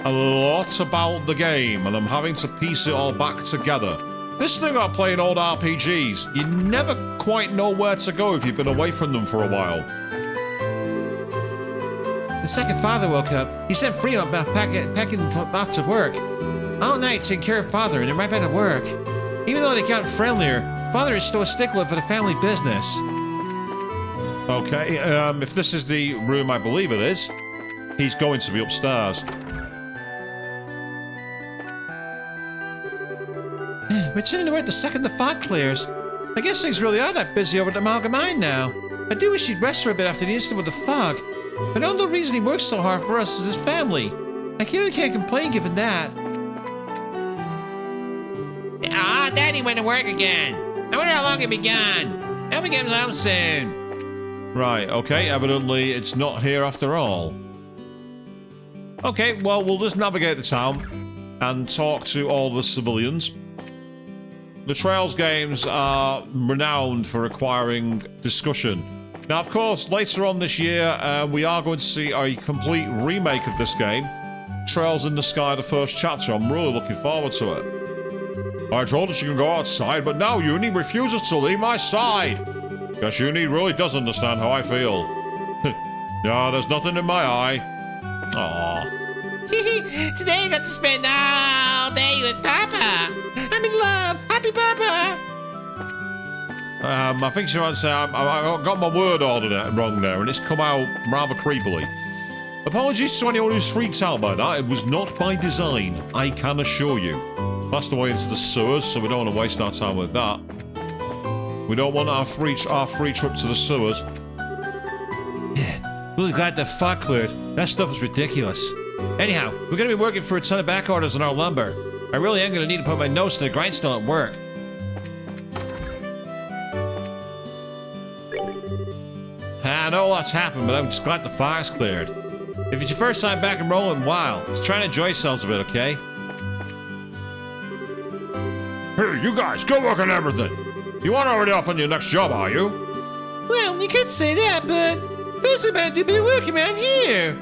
a lot about the game, and I'm having to piece it all back together. This thing about playing old RPGs, you never quite know where to go if you've been away from them for a while. The second father woke up, he sent Freon about packing off to work. All night taking care of father and then right back to work. Even though they got friendlier, father is still a stickler for the family business. Okay, if this is the room I believe it is, he's going to be upstairs. Returning to work the second the fog clears. I guess things really are that busy over at Amalgamine now. I do wish he'd rest for a bit after the incident with the fog. But the only reason he works so hard for us is his family. I really can't complain given that. Ah, Daddy went to work again. I wonder how long he'll be gone. I hope he comes home soon. Right, okay, evidently it's not here after all. Okay, well, we'll just navigate the town and talk to all the civilians. The Trails games are renowned for requiring discussion. Now, of course, later on this year, we are going to see a complete remake of this game, Trails in the Sky, the first chapter. I'm really looking forward to it. I told her she can go outside, but now Uni refuses to leave my side. Guess Uni really does understand how I feel. No, there's nothing in my eye. Aw. Today I got to spend all day with Papa. I'm in love. Happy Papa. I think she might say I got my word order wrong there, and it's come out rather creepily. Apologies to anyone who's freaked out by that. It was not by design, I can assure you. That's the way into the sewers, so we don't want to waste our time with that. We don't want our free trip to the sewers. Yeah, really glad the fog cleared. That stuff was ridiculous. Anyhow, we're going to be working for a ton of back orders on our lumber. I really am going to need to put my nose to the grindstone at work. I know lots happened, but I'm just glad the fire's cleared. If it's your first time back in Rolent in a while, just try to enjoy yourselves a bit, okay? Hey, you guys, go work on everything. You aren't already off on your next job, are you? Well, you could say that, but there's about to be work around here.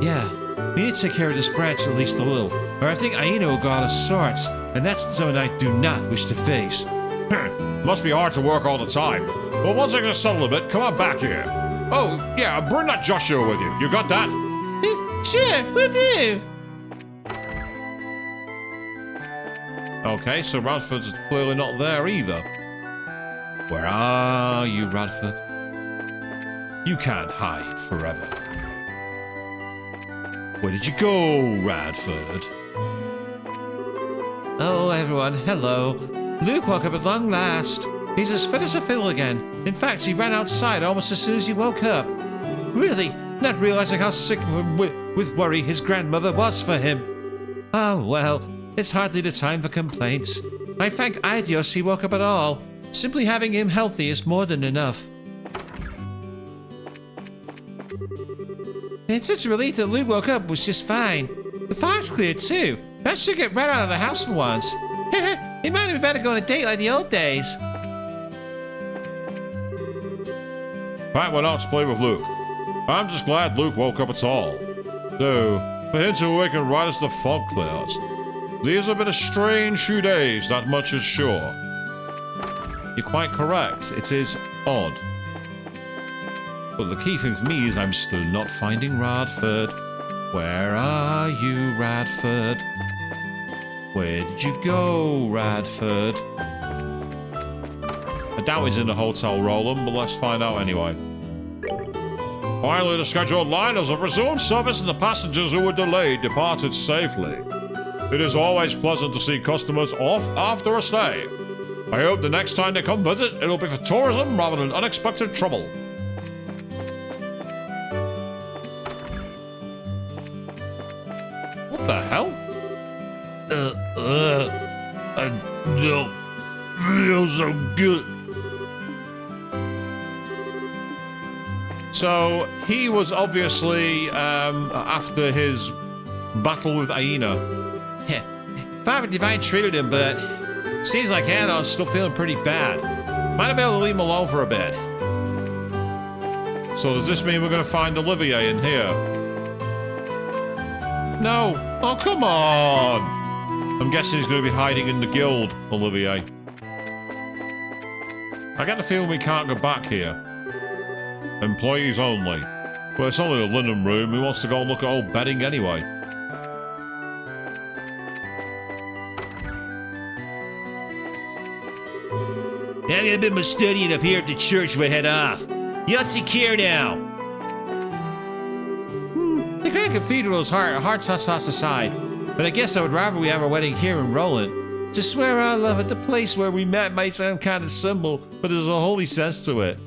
Yeah, we need to take care of this branch at least a little, or I think Aina will go out of sorts, and that's something I do not wish to face. Must be hard to work all the time. Well, once I get settled a bit, come on back here. Oh, yeah, and bring that Joshua with you. You got that? Sure, will do. Okay, so Radford's clearly not there either. Where are you, Radford? You can't hide forever. Where did you go, Radford? Oh, everyone, hello. Luke woke up at long last. He's as fit as a fiddle again. In fact, he ran outside almost as soon as he woke up. Really, not realizing how sick with worry his grandmother was for him. Oh, well, it's hardly the time for complaints. I thank Idios he woke up at all. Simply having him healthy is more than enough. It's such a relief that Luke woke up was just fine. The fog's cleared too. I should get right out of the house for once. It might be better going on a date like the old days. Pat went out to play with Luke. I'm just glad Luke woke up at all. Though, for him to awaken right as the fog clears. These have been a strange few days, that much is sure. You're quite correct. It is odd. But the key thing to me is I'm still not finding Radford. Where are you, Radford? Where did you go, Radford? I doubt he's in the hotel, Roland, but let's find out anyway. Finally, the scheduled liners have resumed service and the passengers who were delayed departed safely. It is always pleasant to see customers off after a stay. I hope the next time they come visit, it'll be for tourism rather than unexpected trouble. What the hell? I don't feel so good. So he was obviously after his battle with Aina. Father Divine treated him, but seems like Anon's still feeling pretty bad. Might have been able to leave him alone for a bit. So does this mean we're going to find Olivier in here? No. Oh, come on. I'm guessing he's going to be hiding in the guild, Olivier. I get the feeling we can't go back here. Employees only. Well, it's only a linen room. Who wants to go and look at old bedding anyway? I'm gonna be my studying up here at the church if I head off. You don't see care now. The Grand Cathedral's heart's aside, but I guess I would rather we have our wedding here in Rolent. To swear our love at the place where we met might sound kind of simple, but there's a holy sense to it.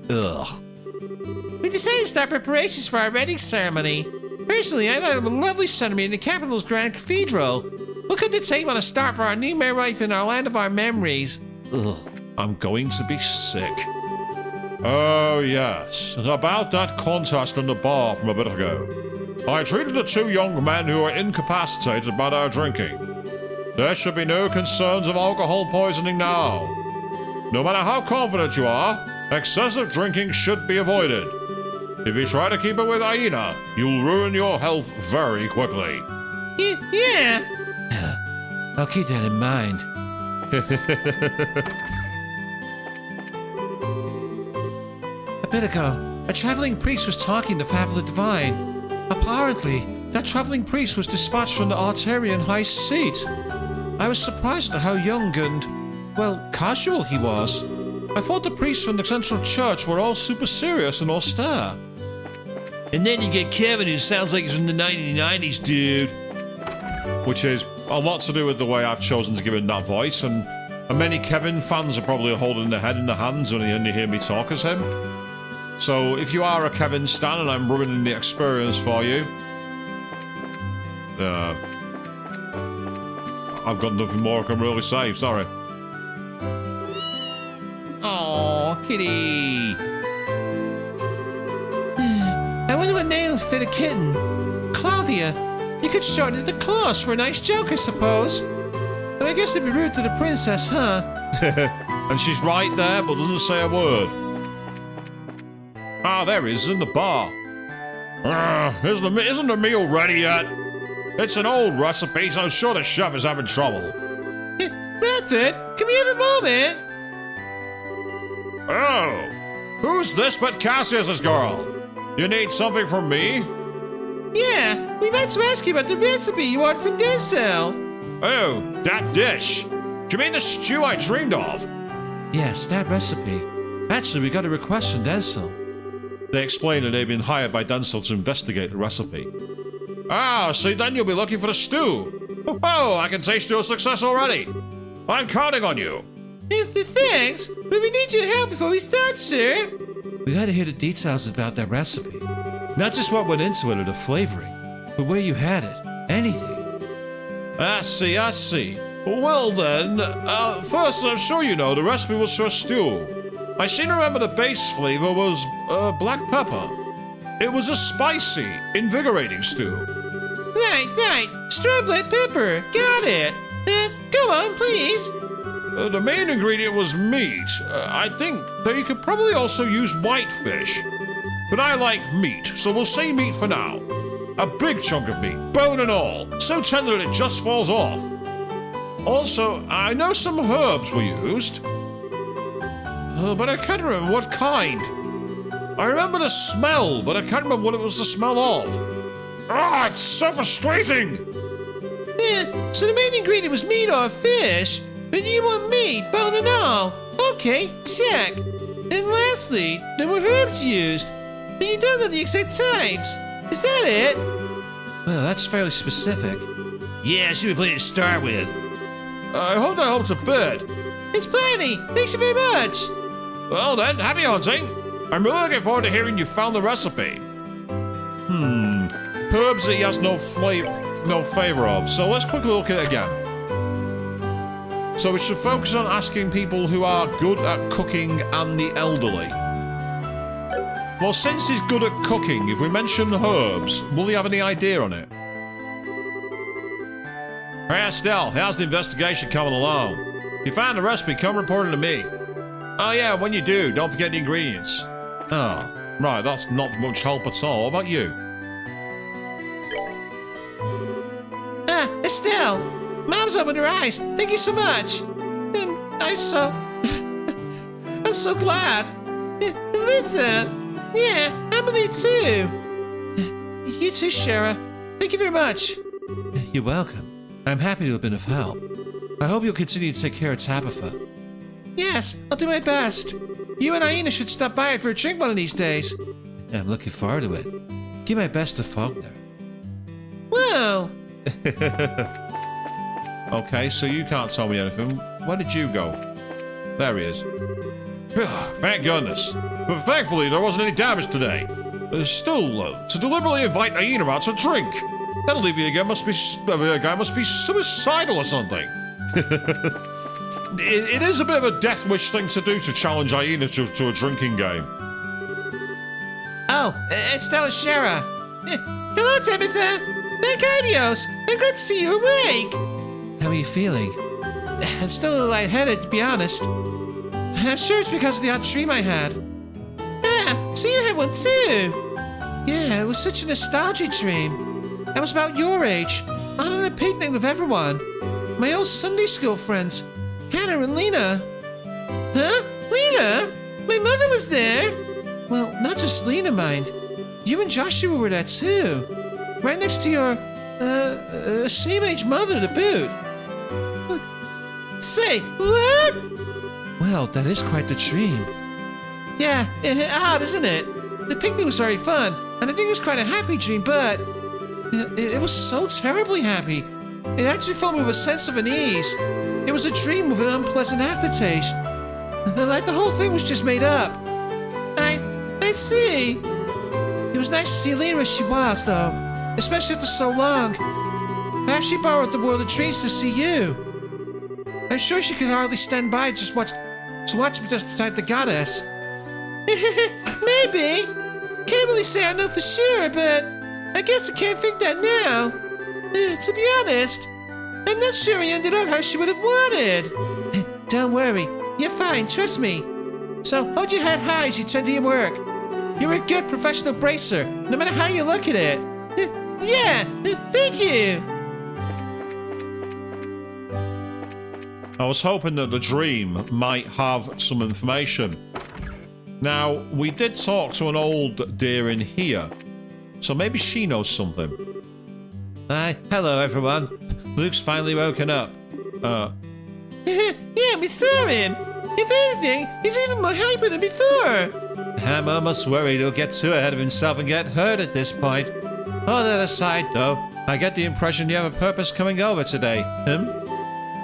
Ugh. We decided to start preparations for our wedding ceremony. Personally, I thought it was a lovely ceremony in the capital's Grand Cathedral. What could the take on a start for our new married life in our land of our memories? Ugh. I'm going to be sick. Oh, yes. About that contest in the bar from a bit ago. I treated the two young men who were incapacitated by their drinking. There should be no concerns of alcohol poisoning now. No matter how confident you are, excessive drinking should be avoided. If you try to keep it with Aina, you'll ruin your health very quickly. Yeah. I'll keep that in mind. A bit ago, A traveling priest was talking to Favla Divine. Apparently, that traveling priest was dispatched from the Arterian High Seat. I was surprised at how young and, well, casual he was. I thought the priests from the Central Church were all super serious and austere. And then you get Kevin, who sounds like he's from the 1990s, dude. Which is a lot to do with the way I've chosen to give him that voice, and many Kevin fans are probably holding their head in their hands when they hear me talk as him. So if you are a Kevin stan and I'm ruining the experience for you, I've got nothing more I can really say, sorry. Oh, kitty. I wonder what name will fit a kitten. Claudia. You could shorten it to Claus for a nice joke, I suppose. But I guess it'd be rude to the princess, huh? And she's right there, but doesn't say a word. Ah, there he is, in the bar. Isn't the meal ready yet? It's an old recipe, so I'm sure the chef is having trouble. Method, can we have a moment? Oh, who's this but Cassius's girl? You need something from me? Yeah, we'd like to ask you about the recipe you ordered from Denzel. Oh, that dish. Do you mean the stew I dreamed of? Yes, that recipe. Actually, we got a request from Denzel. They explained that they'd been hired by Denzel to investigate the recipe. Ah, so then you'll be looking for the stew. Oh, I can taste your success already. I'm counting on you. Thanks, but we need your help before we start, sir. We gotta hear the details about that recipe. Not just what went into it or the flavoring, but where you had it. Anything. I see. Well then, first I'm sure you know the recipe was for a stew. I seem to remember the base flavor was black pepper. It was a spicy, invigorating stew. Right. Straw black pepper. Got it. Go on, please. The main ingredient was meat. I think that you could probably also use whitefish. But I like meat, so we'll say meat for now. A big chunk of meat, bone and all, so tender that it just falls off. Also, I know some herbs were used, but I can't remember what kind. I remember the smell, but I can't remember what it was the smell of. Ah, it's so frustrating! Yeah, so the main ingredient was meat or fish, but you want meat, bone and all. Okay, check. And lastly, there were herbs used, but you don't know the exact types. Is that it? Well, that's fairly specific. Yeah, should we play to start with? I hope that helps a bit. It's plenty. Thanks you very much. Well then, happy hunting. I'm really looking forward to hearing you found the recipe. Herbs that he has no flavor of, so let's quickly look at it again. So we should focus on asking people who are good at cooking and the elderly. Well, since he's good at cooking, if we mention herbs, will he have any idea on it? Hey, Estelle, how's the investigation coming along? If you find the recipe, come reporting to me. Oh yeah, when you do, don't forget the ingredients. Oh, right, that's not much help at all. What about you? Estelle, Mom's opened her eyes. Thank you so much. And I'm so glad. Rita, yeah, Emily too. You too, Shara. Thank you very much. You're welcome. I'm happy to have been of help. I hope you'll continue to take care of Tabitha. Yes, I'll do my best. You and Aina should stop by for a drink one of these days. I'm looking forward to it. Give my best to Faulkner. Well... Okay, so you can't tell me anything. Where did you go? There he is. Thank goodness. But thankfully, there wasn't any damage today. Still, to deliberately invite Aina out to drink. That Olivia guy must be suicidal or something. It is a bit of a death wish thing to do to challenge Aina to a drinking game. Oh, Estelle and Shara. Hello, Tabitha. Thank adios. I'm glad to see you awake. How are you feeling? I'm still a little lightheaded, to be honest. I'm sure it's because of the odd dream I had. Ah, so you had one too? Yeah, it was such a nostalgic dream. I was about your age, on a picnic with everyone. My old Sunday school friends, Hannah and Lena. Huh? Lena? My mother was there? Well, not just Lena, mind. You and Joshua were there too. Right next to your, same-age mother to boot. Say, what? Well, that is quite the dream. Yeah, odd, isn't it? The picnic was very fun, and I think it was quite a happy dream, but it was so terribly happy. It actually filled me with a sense of unease. It was a dream with an unpleasant aftertaste. Like the whole thing was just made up. I see. It was nice to see Lena as she was, though. Especially after so long. Perhaps she borrowed the world of dreams to see you. I'm sure she could hardly stand by to watch me just beside the goddess. Maybe. Can't really say I know for sure, but I guess I can't think that now. To be honest, I'm not sure he ended up how she would have wanted. Don't worry, you're fine, trust me. So hold your head high as you tend to your work. You're a good professional bracer, no matter how you look at it. Yeah, thank you. I was hoping that the dream might have some information. Now, we did talk to an old dear in here, so maybe she knows something. Hi, hello everyone. Luke's finally woken up. Yeah, we saw him. If anything, he's even more hyper than before. I'm almost worried he'll get too ahead of himself and get hurt at this point. All that aside, though, I get the impression you have a purpose coming over today.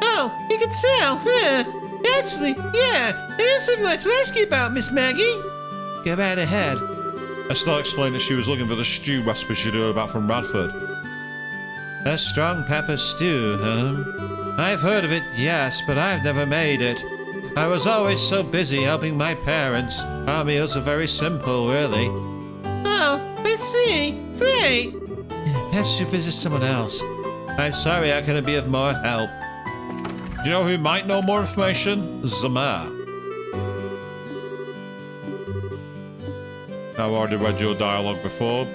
Oh, you can tell, huh? Actually, yeah, I have something I'd like to ask you about, Miss Maggie. Go right ahead. Estelle explained that she was looking for the stew recipe she'd heard about from Radford. A strong pepper stew, huh? I've heard of it, yes, but I've never made it. I was always so busy helping my parents. Our meals are very simple, really. Oh, I see. Great. Perhaps you visit someone else. I'm sorry I couldn't be of more help. Do you know who might know more information? Zamar. I've already read your dialogue before.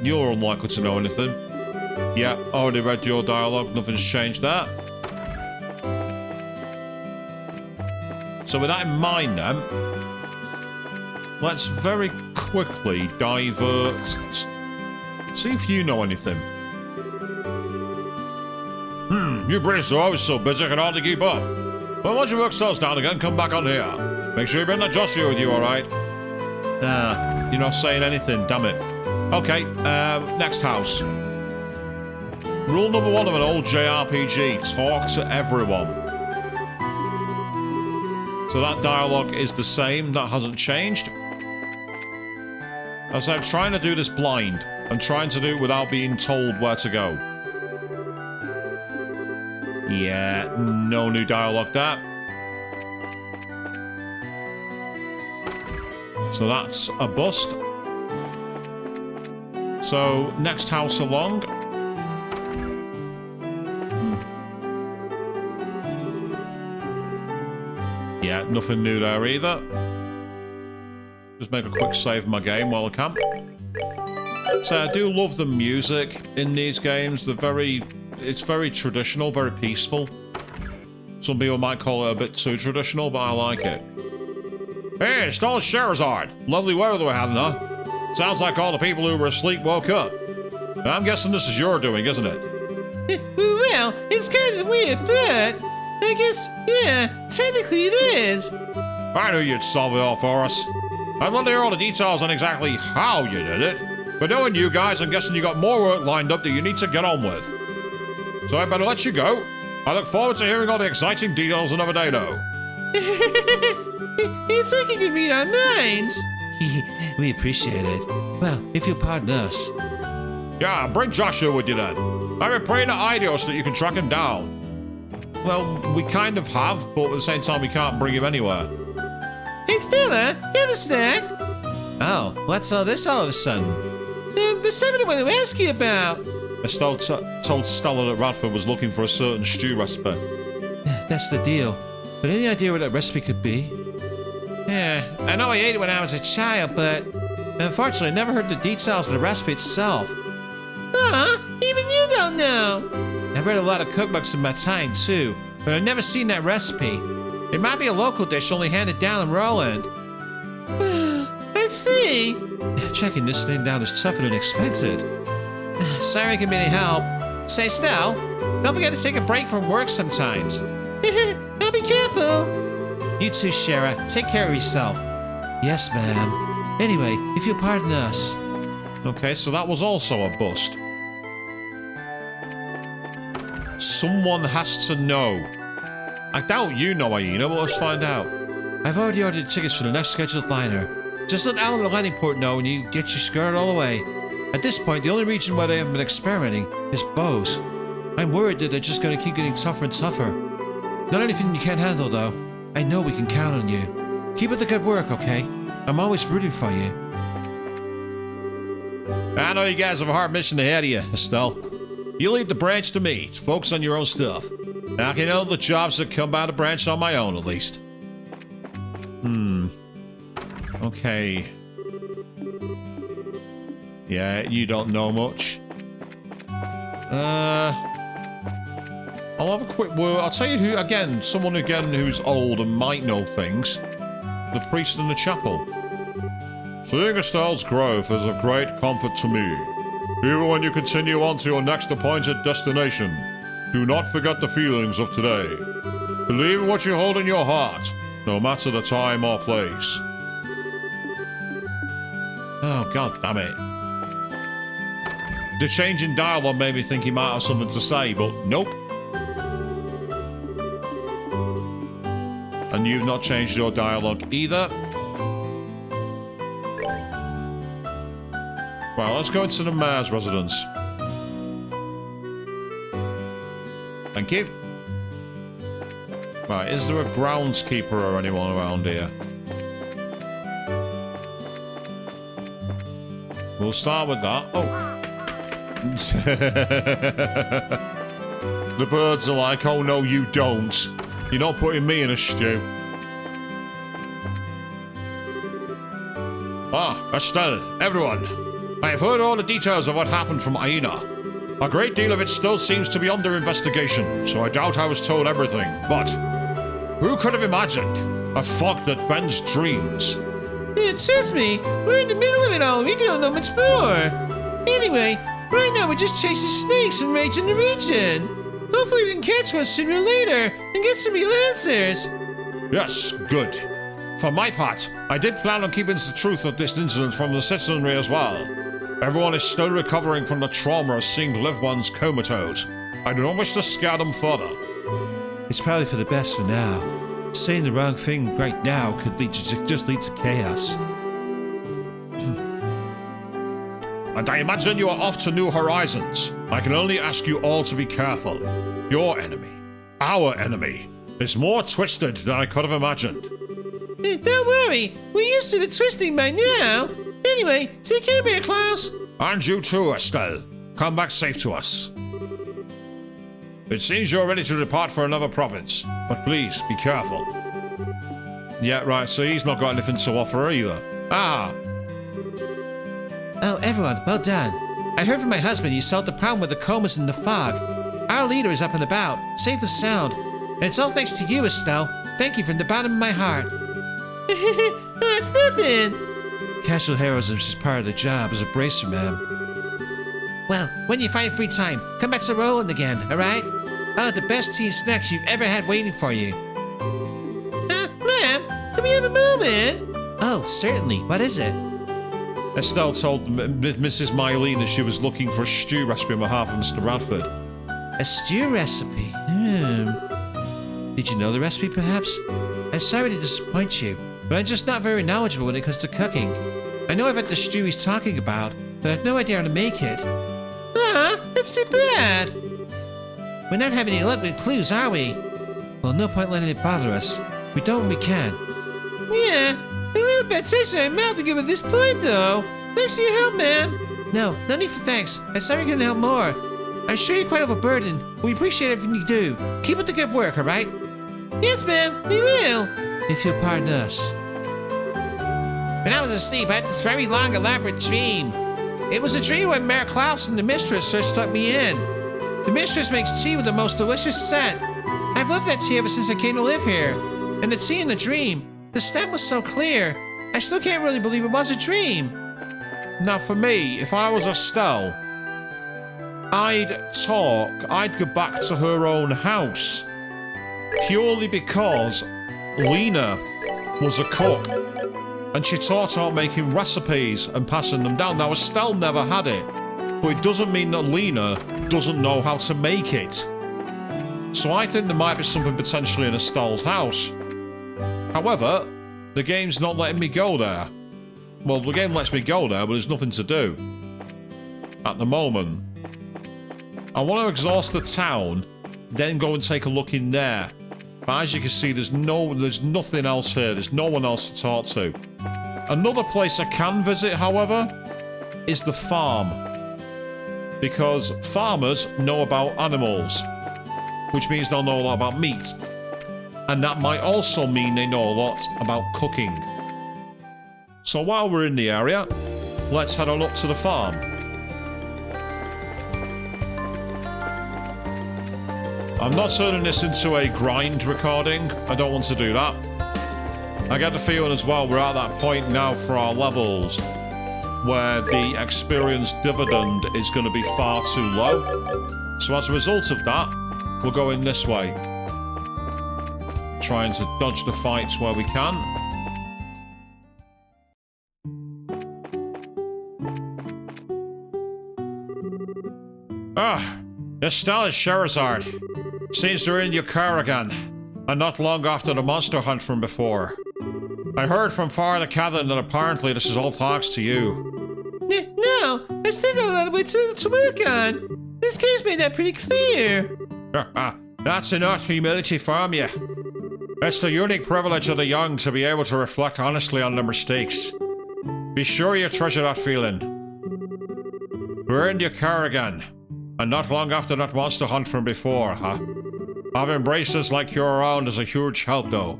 You're unlikely to know anything. Yeah, already read your dialogue. Nothing's changed that. So with that in mind then, let's very quickly divert. See if you know anything. You British are always so busy I can hardly keep up. Well, once your work settles down again, come back on here. Make sure you bring that Joshua with you, alright? You're not saying anything, damn it. Okay, next house. Rule number 1 of an old JRPG, talk to everyone. So that dialogue is the same, that hasn't changed. As I'm trying to do this blind, I'm trying to do it without being told where to go. Yeah, no new dialogue there. So that's a bust. So, next house along. Yeah, nothing new there either. Just make a quick save of my game while I can. So I do love the music in these games. It's very traditional, very peaceful. Some people might call it a bit too traditional, but I like it. Hey, it's still Sherazard. Lovely weather we're having, huh? Sounds like all the people who were asleep woke up. I'm guessing this is your doing, isn't it? Well, it's kind of weird, but I guess, yeah, technically it is. I knew you'd solve it all for us. I'd love to hear all the details on exactly how you did it. But knowing you guys, I'm guessing you got more work lined up that you need to get on with. So I better let you go. I look forward to hearing all the exciting details another day, though. It's like you can read our minds. We appreciate it. Well, if you'll pardon us. Yeah, bring Joshua with you then. I've been praying to Idio so that you can track him down. Well, we kind of have, but at the same time we can't bring him anywhere. Hey Stella, get a snack. Oh, what's all this all of a sudden? There's something I want to ask you about. Estelle told Stella that Radford was looking for a certain stew recipe. That's the deal. But any idea what that recipe could be? Yeah, I know I ate it when I was a child, but unfortunately I never heard the details of the recipe itself. Even you don't know. I've read a lot of cookbooks in my time, too, but I've never seen that recipe. It might be a local dish only handed down in Rolent. I'd see. Yeah, tracking this thing down is tougher than expected. Sorry I can be any help. Stay still. Don't forget to take a break from work sometimes. I'll be careful. You too, Shara. Take care of yourself. Yes, ma'am. Anyway, if you'll pardon us. Okay, so that was also a bust. Someone has to know. I doubt you know, Aina, but let's find out. I've already ordered tickets for the next scheduled liner. Just let Alan at the landing port know and you get your skirt all the way. At this point, the only region where they haven't been experimenting is bows. I'm worried that they're just going to keep getting tougher and tougher. Not anything you can't handle, though. I know we can count on you. Keep up the good work, okay? I'm always rooting for you. I know you guys have a hard mission ahead of you, Estelle. You leave the branch to me. Focus on your own stuff. I can handle the jobs that come by the branch on my own, at least. Okay. Yeah, you don't know much. I'll have a quick word. I'll tell you who, again, someone again who's old and might know things. The priest in the chapel. Seeing Estelle's growth is of great comfort to me. Even when you continue on to your next appointed destination, do not forget the feelings of today. Believe in what you hold in your heart, no matter the time or place. Oh, god damn it. The change in dialogue made me think he might have something to say, but nope. And you've not changed your dialogue either. Well, let's go into the mayor's residence. Thank you. Right, is there a groundskeeper or anyone around here? We'll start with that. Oh. The birds are like, oh no, you don't. You're not putting me in a stew. Ah, Estelle, everyone. I have heard all the details of what happened from Aina. A great deal of it still seems to be under investigation, so I doubt I was told everything. But who could have imagined a fog that bends dreams? Yeah, trust me, we're in the middle of it all. We don't know much more. Anyway, right now we're just chasing snakes and raging the region. Hopefully we can catch one sooner or later and get some real answers. Yes, good. For my part, I did plan on keeping the truth of this incident from the citizenry as well. Everyone is still recovering from the trauma of seeing loved ones comatose. I do not wish to scare them further. It's probably for the best for now. Saying the wrong thing right now could just lead to chaos. And I imagine you are off to new horizons. I can only ask you all to be careful. Your enemy, our enemy, is more twisted than I could have imagined. Hey, don't worry, we're used to the twisting by now. Anyway, take care, Mayor Klaus. And you too, Estelle. Come back safe to us. It seems you're ready to depart for another province, but please be careful. Yeah, right, so he's not got anything to offer either. Ah. Oh, everyone, well done. I heard from my husband you solved the problem with the comas and the fog. Our leader is up and about, safe and sound. And it's all thanks to you, Estelle. Thank you from the bottom of my heart. It's nothing. Casual heroism is just part of the job as a bracer, ma'am. Well, when you find free time, come back to Rolent again, alright? I'll have the best tea and snacks you've ever had waiting for you. Ma'am, can we have a moment? Oh, certainly. What is it? Estelle told Mrs. Mylene that she was looking for a stew recipe on behalf of Mr. Radford. A stew recipe? Did you know the recipe, perhaps? I'm sorry to disappoint you, but I'm just not very knowledgeable when it comes to cooking. I know I've had the stew he's talking about, but I've no idea how to make it. That's too bad. We're not having any luck with clues, are we? Well, no point letting it bother us. We don't when we can. Yeah, a little bit tastes in my mouth to give at this point, though. Thanks for your help, ma'am. No need for thanks. I'm sorry we couldn't help more. I'm sure you're quite overburdened, but we appreciate everything you do. Keep up the good work, alright? Yes, ma'am, we will. If you'll pardon us. When I was asleep, I had this very long, elaborate dream. It was a dream when Mayor Klaus and the mistress first took me in. The mistress makes tea with the most delicious scent. I've loved that tea ever since I came to live here. And the tea in the dream, the scent was so clear. I still can't really believe it was a dream. Now, for me, if I was Estelle, I'd go back to her own house. Purely because Lena was a cook. And she taught her making recipes and passing them down. Now, Estelle never had it. But it doesn't mean that Lena doesn't know how to make it. So I think there might be something potentially in Estelle's house. However, the game's not letting me go there. Well, the game lets me go there, but there's nothing to do at the moment. I want to exhaust the town, then go and take a look in there. But as you can see, there's nothing else here. There's no one else to talk to. Another place I can visit, however, is the farm. Because farmers know about animals, which means they'll know a lot about meat. And that might also mean they know a lot about cooking. So while we're in the area, let's head on up to the farm. I'm not turning this into a grind recording. I don't want to do that. I get the feeling as well we're at that point now for our levels where the experience dividend is going to be far too low. So as a result of that, we're going this way. Trying to dodge the fights where we can. Estelle is Sherazard. Seems they're in your car again, and not long after the monster hunt from before. I heard from Father Catherine that apparently this is all thanks to you. No, I still got a lot of way to work on. This case made that pretty clear. That's enough humility from you. It's the unique privilege of the young to be able to reflect honestly on their mistakes. Be sure you treasure that feeling. We're in your car again, and not long after that monster hunt from before, huh? Having braces like you're around is a huge help, though.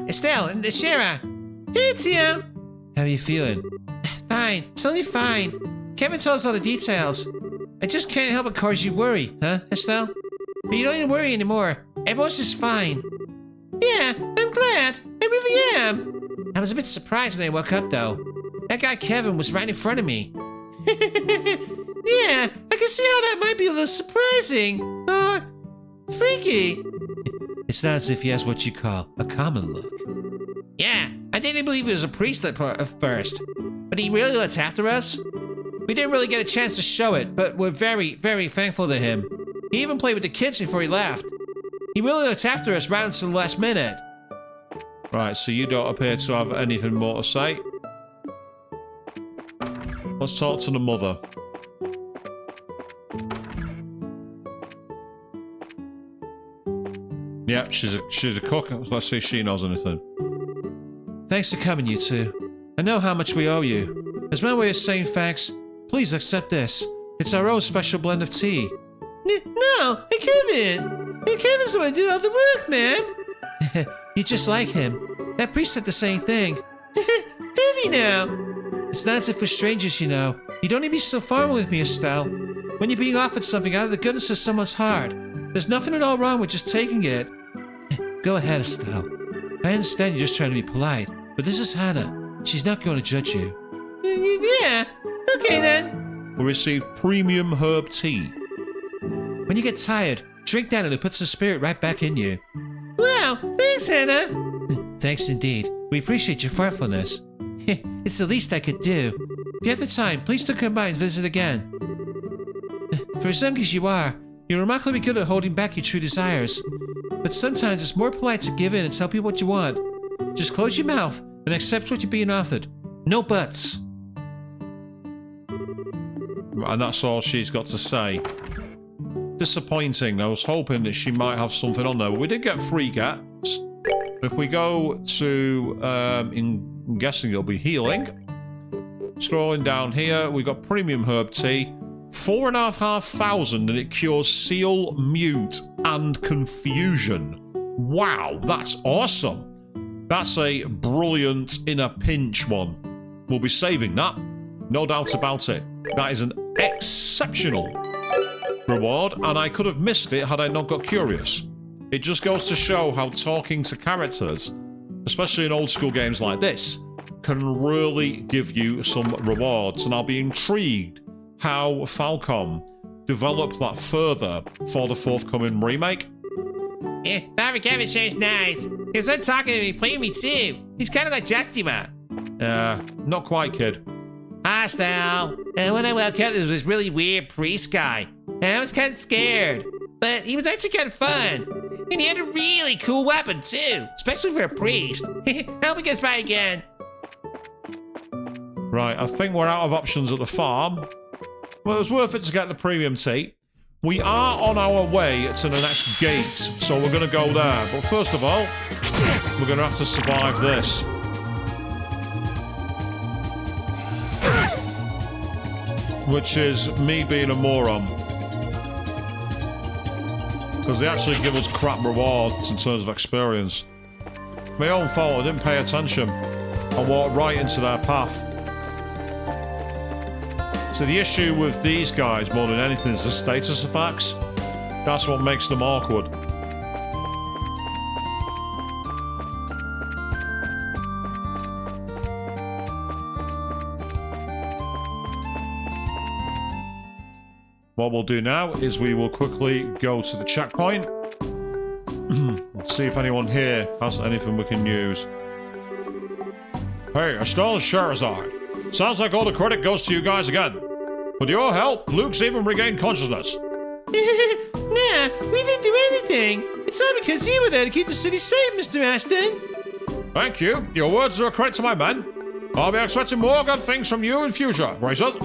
Estelle and Shara. Hey, Tio. How are you feeling? Fine. Totally fine. Kevin told us all the details. I just can't help but cause you worry, huh, Estelle? But you don't even worry anymore. Everyone's just fine. Yeah, I'm glad. I really am. I was a bit surprised when I woke up, though. That guy Kevin was right in front of me. Yeah, I can see how that might be a little surprising. Or freaky. It's not as if he has what you call a common look. Yeah, I didn't believe he was a priest at first. But he really looks after us. We didn't really get a chance to show it, but we're very, very thankful to him. He even played with the kids before he left. He really looks after us right until the last minute. Right, so you don't appear to have anything more to say. Let's talk to the mother. Yeah, she's a cook. Let's see if she knows anything. Thanks for coming, you two. I know how much we owe you. As my way of saying thanks, please accept this. It's our own special blend of tea. No, I couldn't. Kevin's the one who did all the work, man. You're just like him. That priest said the same thing. Did he now? It's not as if we're strangers, you know. You don't need to be so formal with me, Estelle. When you're being offered something out of the goodness of someone's heart, there's nothing at all wrong with just taking it. Go ahead, Estelle. I understand you're just trying to be polite, but this is Hannah. She's not going to judge you. Yeah, okay then. We received premium herb tea. When you get tired, drink that and it puts the spirit right back in you. Wow, thanks, Hannah. Thanks indeed. We appreciate your thoughtfulness. It's the least I could do. If you have the time, please do come by and visit again. For as young as you are, you're remarkably good at holding back your true desires. But sometimes it's more polite to give in and tell people what you want. Just close your mouth and accept what you're being offered. No buts. And that's all she's got to say. Disappointing. I was hoping that she might have something on there, but we did get free gets. If we go to, I'm guessing it'll be healing. Scrolling down here, we got premium herb tea. 4,500 and it cures seal, mute, and confusion. Wow, that's awesome. That's a brilliant in a pinch one. We'll be saving that. No doubt about it. That is an exceptional reward, and I could have missed it had I not got curious. It just goes to show how talking to characters, especially in old school games like this, can really give you some rewards. And I'll be intrigued how Falcom develop that further for the forthcoming remake. Yeah, Bobby Kevin sounds nice. He was on talking to me, playing me too. He's kind of like Justima. Not quite, kid. Hostile. And when I woke up, there was this really weird priest guy. And I was kind of scared. But he was actually kind of fun. And he had a really cool weapon too, especially for a priest. I hope he goes by again. Right, I think we're out of options at the farm. Well, it was worth it to get the premium tea. We are on our way to the next gate, so we're going to go there. But first of all, we're going to have to survive this. Which is me being a moron. Because they actually give us crap rewards in terms of experience. My own fault, I didn't pay attention. I walked right into their path. So the issue with these guys more than anything is the status effects. That's what makes them awkward. What we'll do now is we will quickly go to the checkpoint. See if anyone here has anything we can use. Hey, Estelle Charizard. Sounds like all the credit goes to you guys again. With your help, Luke's even regained consciousness. Nah, we didn't do anything. It's all because you were there to keep the city safe, Mr. Aston. Thank you. Your words are a credit to my men. I'll be expecting more good things from you in future, Racers.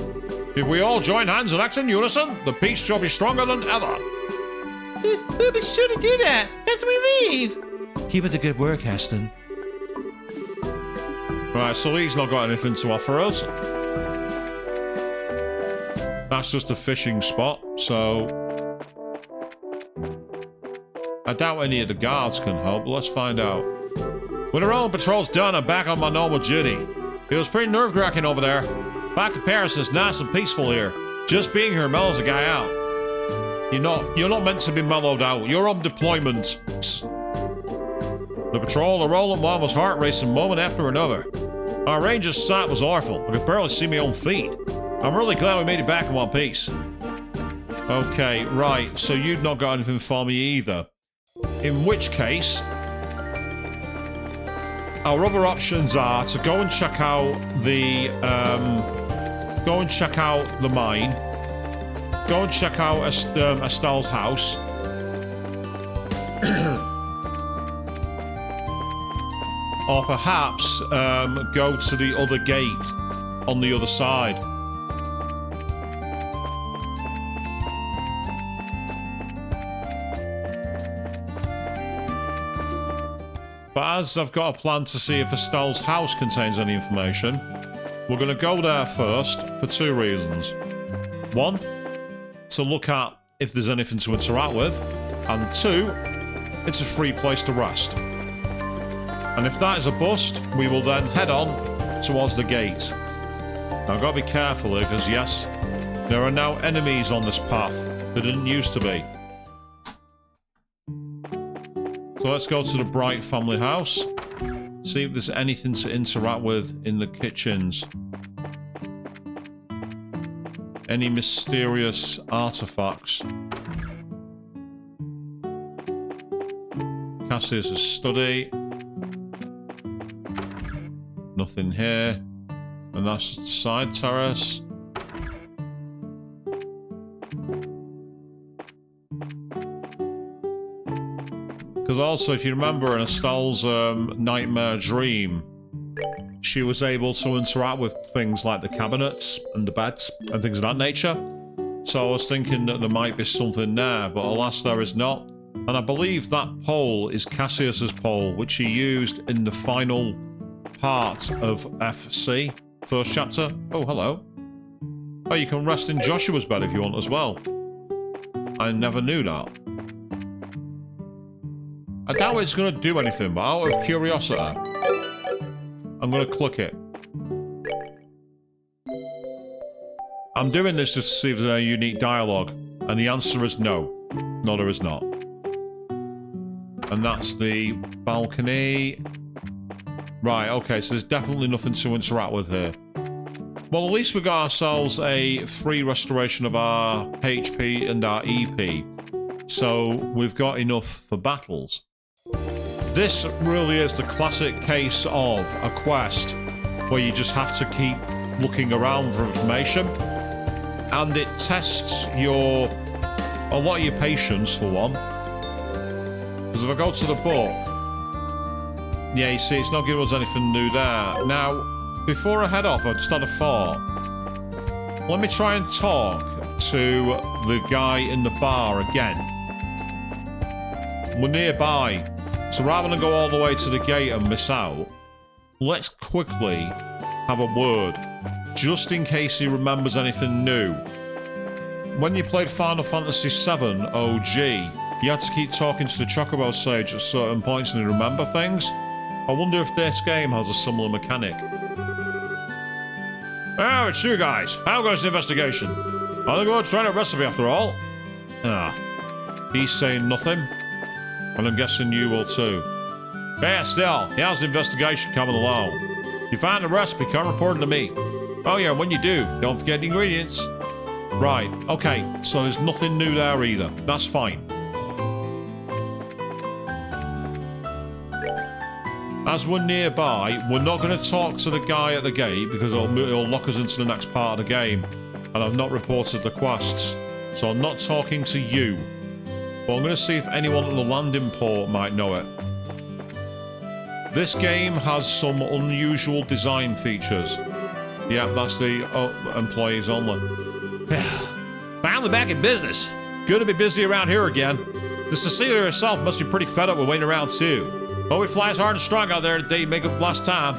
If we all join hands and act in unison, the peace shall be stronger than ever. We'll be sure to do that after we leave. Keep up the good work, Aston. Right, so Lee's not got anything to offer us. That's just a fishing spot, so... I doubt any of the guards can help, but let's find out. With the Rolent patrols done, I'm back on my normal duty. It was pretty nerve-wracking over there. Back in Paris, it's nice and peaceful here. Just being here mellows a guy out. You're not meant to be mellowed out. You're on deployment. The patrol of the Rolent one was heart-racing moment after another. Our range of sight was awful. I could barely see my own feet. I'm really glad we made it back in one piece. Okay, right. So you've not got anything for me either. In which case, our other options are to go and check out the mine. Go and check out Estelle's house. Or perhaps go to the other gate on the other side. But as I've got a plan to see if Estelle's house contains any information, we're going to go there first for two reasons. One, to look at if there's anything to interact with, and two, it's a free place to rest. And if that is a bust, we will then head on towards the gate. Now I've got to be careful here, because yes, there are now enemies on this path. There didn't used to be. So let's go to the Bright family house. See if there's anything to interact with in the kitchens. Any mysterious artifacts. Cassius' study. Nothing here. And that's the side terrace. Because also, if you remember in Estelle's nightmare dream, she was able to interact with things like the cabinets and the beds and things of that nature. So I was thinking that there might be something there, but alas, there is not. And I believe that pole is Cassius's pole, which he used in the final part of FC, first chapter. Oh, hello. Oh, you can rest in Joshua's bed if you want as well. I never knew that. I doubt it's going to do anything, but out of curiosity, I'm going to click it. I'm doing this just to see if there's any unique dialogue, and the answer is no. No, there is not. And that's the balcony. Right, okay, so there's definitely nothing to interact with here. Well, at least we got ourselves a free restoration of our HP and our EP. So we've got enough for battles. This really is the classic case of a quest where you just have to keep looking around for information. And it tests a lot of your patience, for one. Because if I go to the book, yeah, you see, it's not giving us anything new there. Now, before I head off, I just had a thought. Let me try and talk to the guy in the bar again. We're nearby, so rather than go all the way to the gate and miss out, let's quickly have a word, just in case he remembers anything new. When you played Final Fantasy VII OG, you had to keep talking to the Chocobo Sage at certain points and he'd remember things. I wonder if this game has a similar mechanic. Oh, it's you guys. How goes the investigation? I think we'll try a recipe after all. Ah, he's saying nothing. And I'm guessing you will too. Yeah, still, how's the investigation coming along? If you find the recipe, come reporting to me. Oh yeah, and when you do, don't forget the ingredients. Right, okay, so there's nothing new there either. That's fine. As we're nearby, we're not going to talk to the guy at the gate because it'll lock us into the next part of the game. And I've not reported the quests, so I'm not talking to you. But I'm going to see if anyone at the landing port might know it. This game has some unusual design features. Yeah, that's the employees only. Finally back in business. Good to be busy around here again. The Cecilia herself must be pretty fed up with waiting around too. Hope he flies hard and strong out there today to make up last time.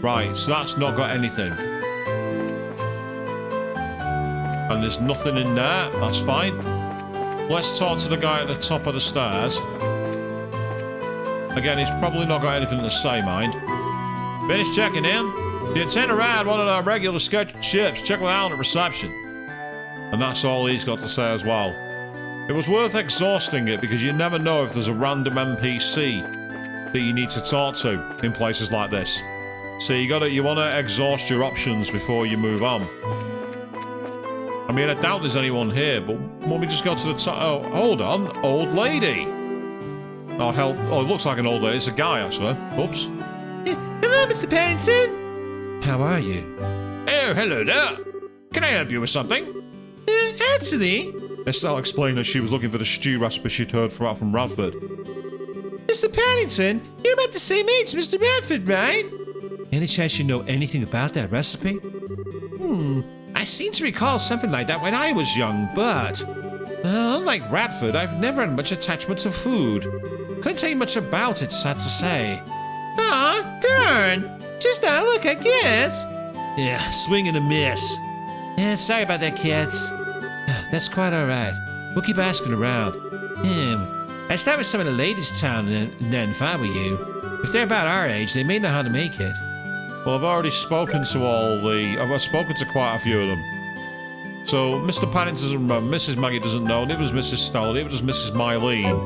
Right, so that's not got anything. And there's nothing in there, that's fine. Let's talk to the guy at the top of the stairs. Again, he's probably not got anything to say, mind. Finished checking in? Do you intend to ride one of our regular scheduled ships? Check with Alan at reception. And that's all he's got to say as well. It was worth exhausting it because you never know if there's a random NPC that you need to talk to in places like this. So you want to exhaust your options before you move on. I mean, I doubt there's anyone here, but when we just go to the top... Oh, hold on. Old lady. Oh, hell. Oh, it looks like an old lady. It's a guy, actually. Oops. Hello, Mr. Pennington. How are you? Oh, hello there. Can I help you with something? Actually... Estelle explained that she was looking for the stew recipe she'd heard from Radford. Mr. Pennington, you're about the same age as Mr. Radford, right? Any chance you know anything about that recipe? I seem to recall something like that when I was young, but... unlike Radford, I've never had much attachment to food. Couldn't tell you much about it, sad to say. Aw, darn! Just that look, I guess. Yeah, swing and a miss. Yeah, sorry about that, kids. That's quite alright. We'll keep asking around. I'd start with some of the ladies' town and then if I were you. If they're about our age, they may know how to make it. Well, I've already spoken to I've spoken to quite a few of them. So, Mr. Paddington doesn't remember, Mrs. Maggie doesn't know, neither does Mrs. Stella, neither does Mrs. Mylene.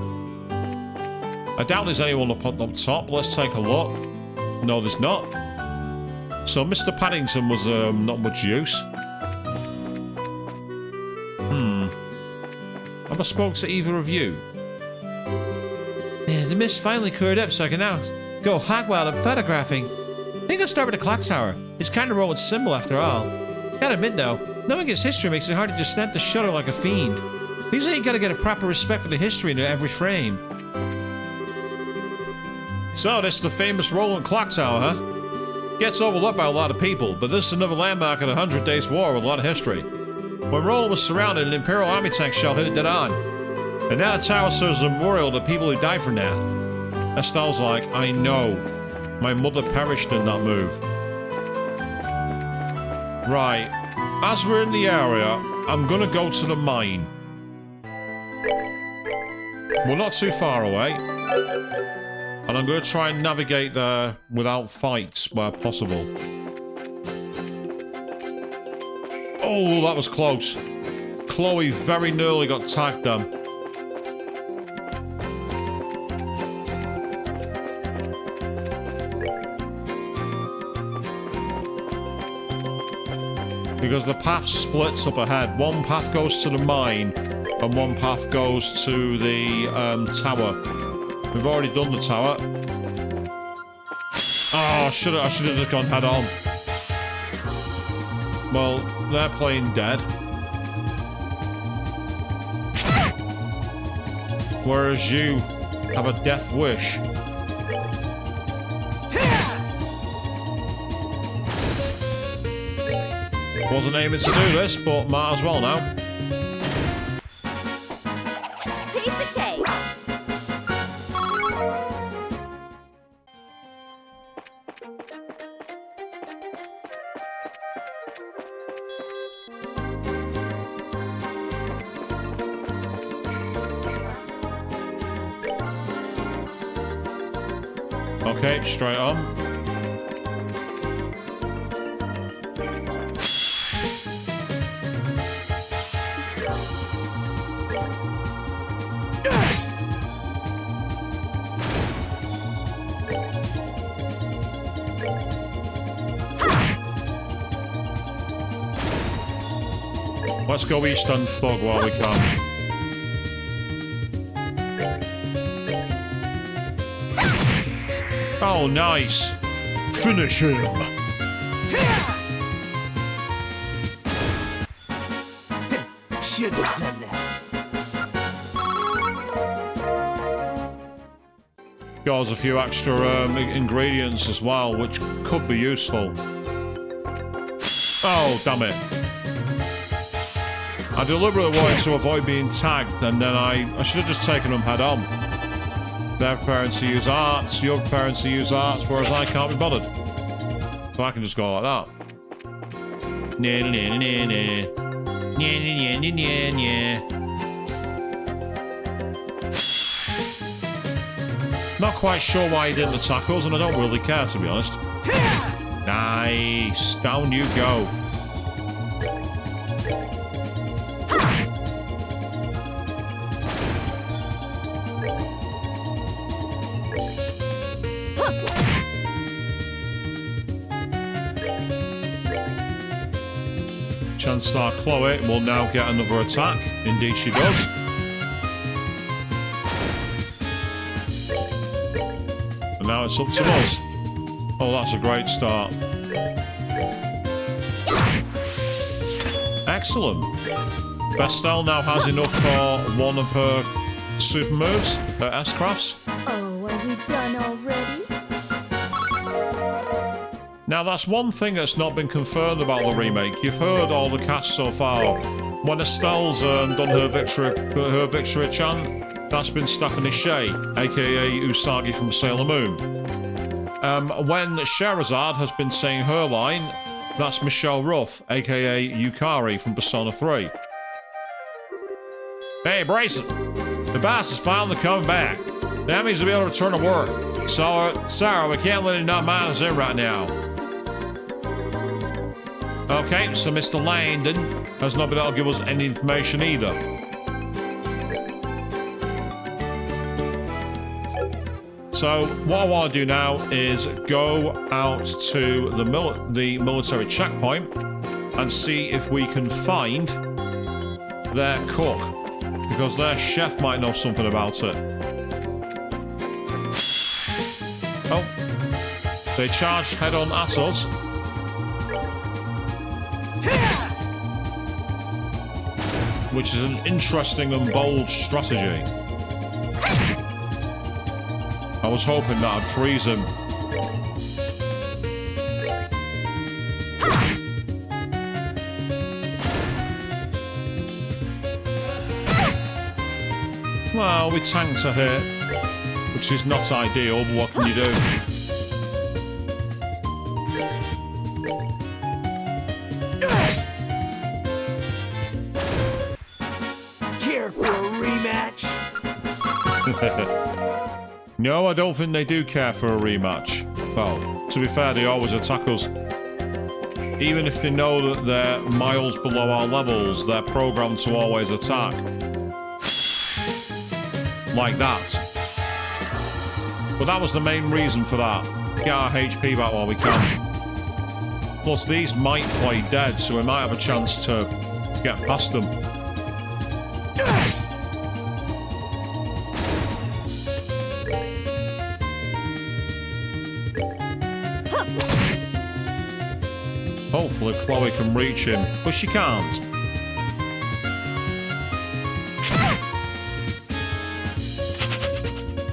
I doubt there's anyone up top. Let's take a look. No, there's not. So, Mr. Paddington was not much use. Have I spoke to either of you? Yeah, the mist finally cleared up so I can now go hog wild and photographing. I think I'll start with the clock tower. It's kind of Rolent's symbol after all. Gotta admit though, knowing its history makes it hard to just snap the shutter like a fiend. Usually you gotta get a proper respect for the history in every frame. So, this is the famous Rolent clock tower, huh? Gets overlooked by a lot of people, but this is another landmark of the 100 Days War with a lot of history. When Rolent was surrounded, an Imperial Army tank shell hit it dead on. And now the tower serves as a memorial to people who died from that. Estelle's like, I know. My mother perished in that move. Right. As we're in the area, I'm gonna go to the mine. We're not too far away. And I'm gonna try and navigate there without fights where possible. Oh, that was close. Chloe very nearly got tagged then. Because the path splits up ahead. One path goes to the mine, and one path goes to the tower. We've already done the tower. Oh, I should have just gone head on. Well, they're playing dead. Whereas you have a death wish. Wasn't aiming to do this, but might as well now. Piece of cake. Okay, straight on. Let's go east and thug while we can. Oh, nice. Finish him. Should have done that. Got us a few extra ingredients as well, which could be useful. Oh, damn it. I deliberately wanted to avoid being tagged, and then I should have just taken them head on. They're preparing to use arts, you're preparing to use arts, whereas I can't be bothered. So I can just go like that. Not quite sure why he didn't attack us, and I don't really care, to be honest. Nice. Down you go. Chancellor Chloe will now get another attack. Indeed she does. And now it's up to us. Oh, that's a great start. Excellent. Bestel now has enough for one of her super moves, her S-crafts. Oh, are we done already? Now, that's one thing that's not been confirmed about the remake. You've heard all the cast so far. When Estelle's done her victory chant, that's been Stephanie Shea, aka Usagi from Sailor Moon. When Sherazade has been saying her line, that's Michelle Ruff, aka Yukari from Persona 3. Hey, Bryson, the boss is finally coming back. That means we'll be able to return to work. So, Sarah, we can't let any non-minors in right now. Okay, so Mr. Landon has not been able to give us any information either. So what I want to do now is go out to the military checkpoint and see if we can find their cook, because their chef might know something about it. Oh, they charged head-on at us. Which is an interesting and bold strategy. I was hoping that I'd freeze him. Well, we tanked a hit, which is not ideal, but what can you do? Care for a rematch? No, I don't think they do care for a rematch. Well, to be fair, they always attack us. Even if they know that they're miles below our levels, they're programmed to always attack. Like that. But that was the main reason for that. Get our HP back while we can. Plus, these might play dead, so we might have a chance to get past them. Hopefully Chloe can reach him, but she can't.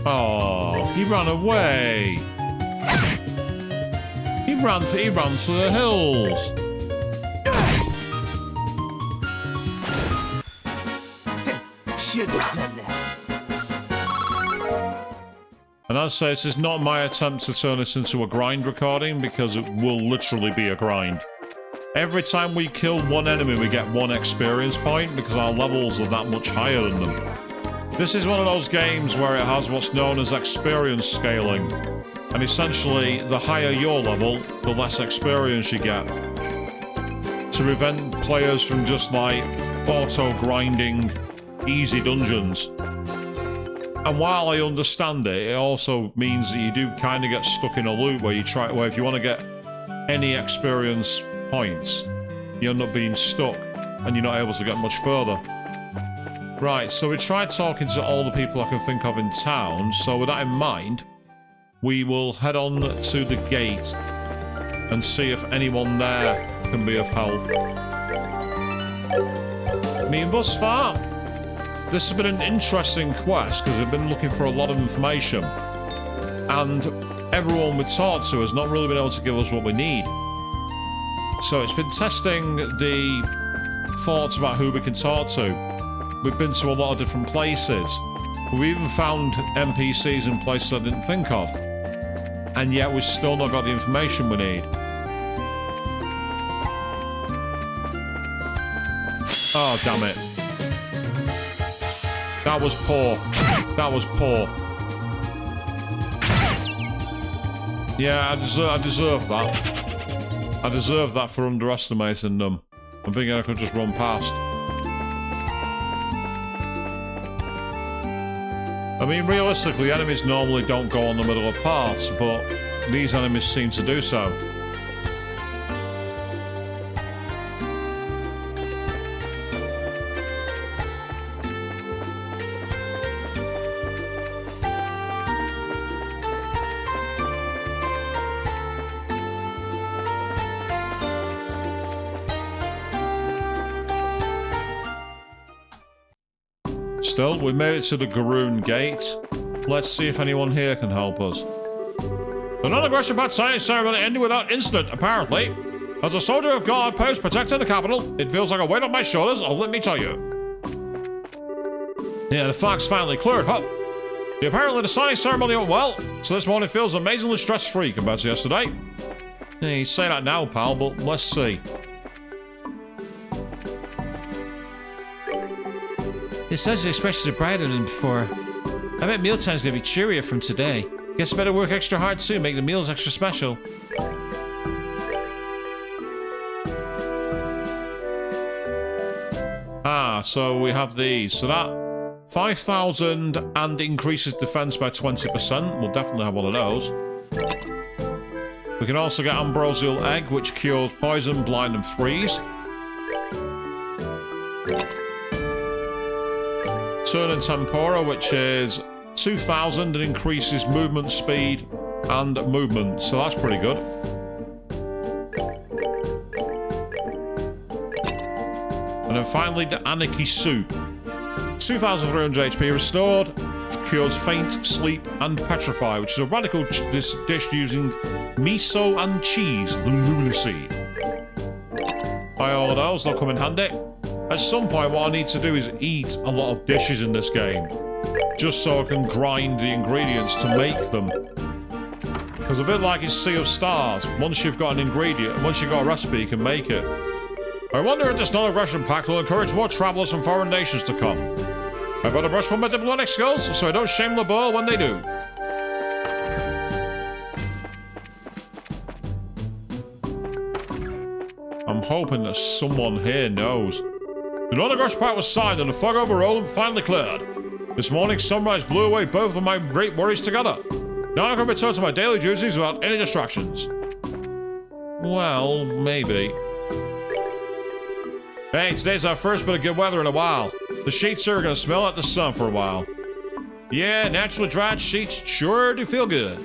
Oh, he ran away. He ran to the hills. Should have done that. And as I say, this is not my attempt to turn this into a grind recording, because it will literally be a grind. Every time we kill one enemy, we get 1 experience point, because our levels are that much higher than them. This is one of those games where it has what's known as experience scaling. And essentially, the higher your level, the less experience you get. To prevent players from just like auto-grinding easy dungeons. And while I understand it, it also means that you do kind of get stuck in a loop where where if you want to get any experience points, you end up being stuck and you're not able to get much further. Right, so we tried talking to all the people I can think of in town, so with that in mind, we will head on to the gate and see if anyone there can be of help. Me and thus far, this has been an interesting quest because we've been looking for a lot of information, and everyone we talked to has not really been able to give us what we need. So it's been testing the thoughts about who we can talk to. We've been to a lot of different places. We've even found NPCs in places I didn't think of. And yet we've still not got the information we need. Oh, damn it. That was poor. That was poor. Yeah, I deserve that. I deserve that for underestimating them. I'm thinking I could just run past. I mean, realistically, enemies normally don't go on the middle of paths, but these enemies seem to do so. Still, we made it to the Garoon Gate. Let's see if anyone here can help us. The non-aggression bat signing ceremony ended without incident, apparently. As a soldier of God post protecting the capital, it feels like a weight on my shoulders, let me tell you. Yeah, the fog's finally cleared, huh? Apparently the signing ceremony went well, so this morning feels amazingly stress-free compared to yesterday. Yeah, you say that now, pal, but let's see. It says the expressions are brighter than before. I bet mealtime's gonna be cheerier from today. Guess I better work extra hard too, make the meals extra special. Ah, so we have these. So that 5,000 and increases defense by 20%. We'll definitely have one of those. We can also get ambrosial egg, which cures poison, blind, and freeze. Turn and tempora, which is 2,000 and increases movement speed and movement, so that's pretty good. And then finally the Anarchy Soup. 2,300 HP restored, cures faint, sleep, and petrify, which is a radical dish using miso and cheese, the lunacy. Buy all of those, they'll come in handy. At some point, what I need to do is eat a lot of dishes in this game, just so I can grind the ingredients to make them. Because a bit like in Sea of Stars, once you've got an ingredient, once you've got a recipe, you can make it. I wonder if this non-aggression pact will encourage more travelers from foreign nations to come. I better brush for my diplomatic skills so I don't shame the ball when they do. I'm hoping that someone here knows. The non-aggression pact was signed and the fog over Rolent finally cleared. This morning's sunrise blew away both of my great worries together. Now I can return to my daily duties without any distractions. Well, maybe. Hey, today's our first bit of good weather in a while. The sheets are gonna smell like the sun for a while. Yeah, naturally dried sheets sure do feel good.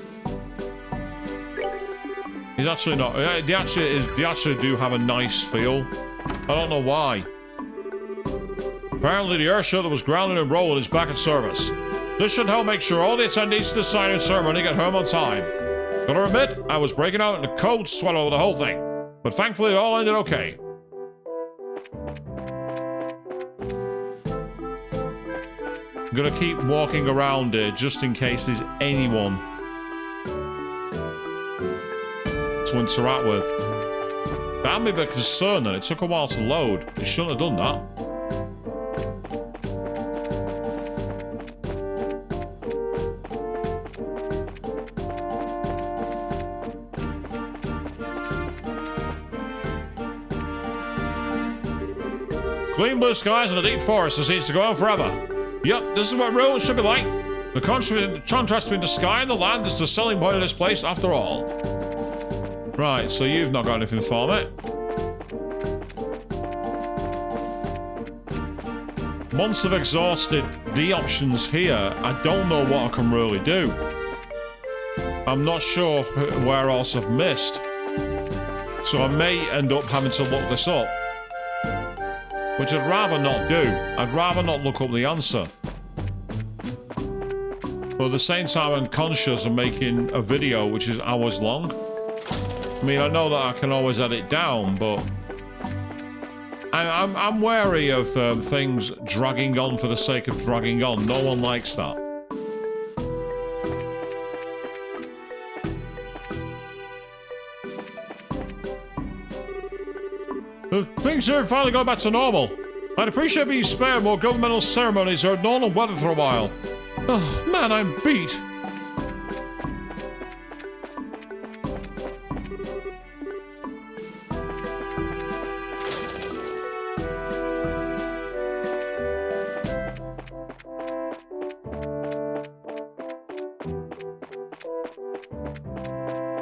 He's actually not. They actually do have a nice feel. I don't know why. Apparently, the airship that was grounded in Rolent is back in service. This should help make sure all the attendees to the signing ceremony get home on time. Gotta admit, I was breaking out in a cold sweat over the whole thing, but thankfully it all ended okay. I'm gonna keep walking around here just in case there's anyone to interact with. But I'm a bit concerned that it took a while to load. It shouldn't have done that. Clean blue skies and a deep forest that seems to go on forever. Yep, this is what Rolent should be like. The contrast between the sky and the land is the selling point of this place after all. Right, so you've not got anything for me. Once I've exhausted the options here, I don't know what I can really do. I'm not sure where else I've missed. So I may end up having to look this up. Which I'd rather not do. I'd rather not look up the answer. But at the same time, I'm conscious of making a video which is hours long. I mean, I know that I can always edit down, but I'm wary of things dragging on for the sake of dragging on. No one likes that. Things here have finally gone back to normal. I'd appreciate being spared more governmental ceremonies or normal weather for a while. Oh, man, I'm beat.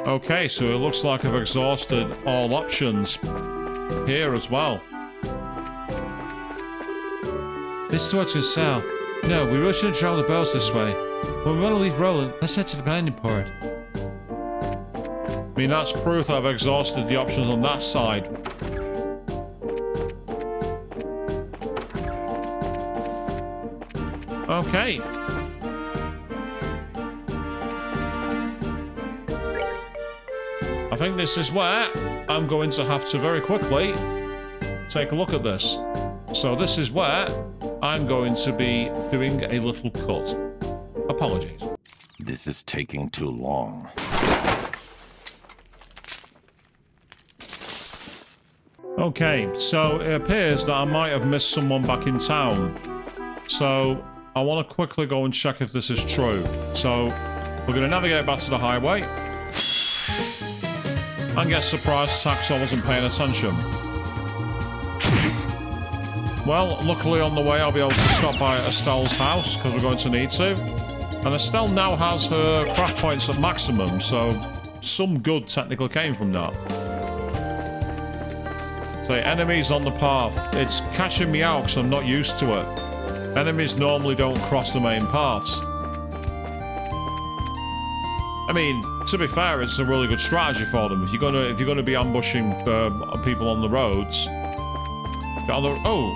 Okay, so it looks like I've exhausted all options here as well. This is what's gonna sell. No, we really shouldn't travel the boats this way. When we want to leave Rolent, let's head to the landing port. I mean, that's proof that I've exhausted the options on that side. Okay. I think this is where I'm going to have to very quickly take a look at this. So this is where I'm going to be doing a little cut. Apologies. This is taking too long. Okay, so it appears that I might have missed someone back in town. So I want to quickly go and check if this is true. So we're going to navigate back to the highway and get surprised attacked I wasn't paying attention. Well, luckily on the way I'll be able to stop by Estelle's house because we're going to need to. And Estelle now has her craft points at maximum, so some good technically came from that. So enemies on the path. It's catching me out because I'm not used to it. Enemies normally don't cross the main paths. I mean, to be fair, it's a really good strategy for them. If you're gonna be ambushing people on the roads, oh,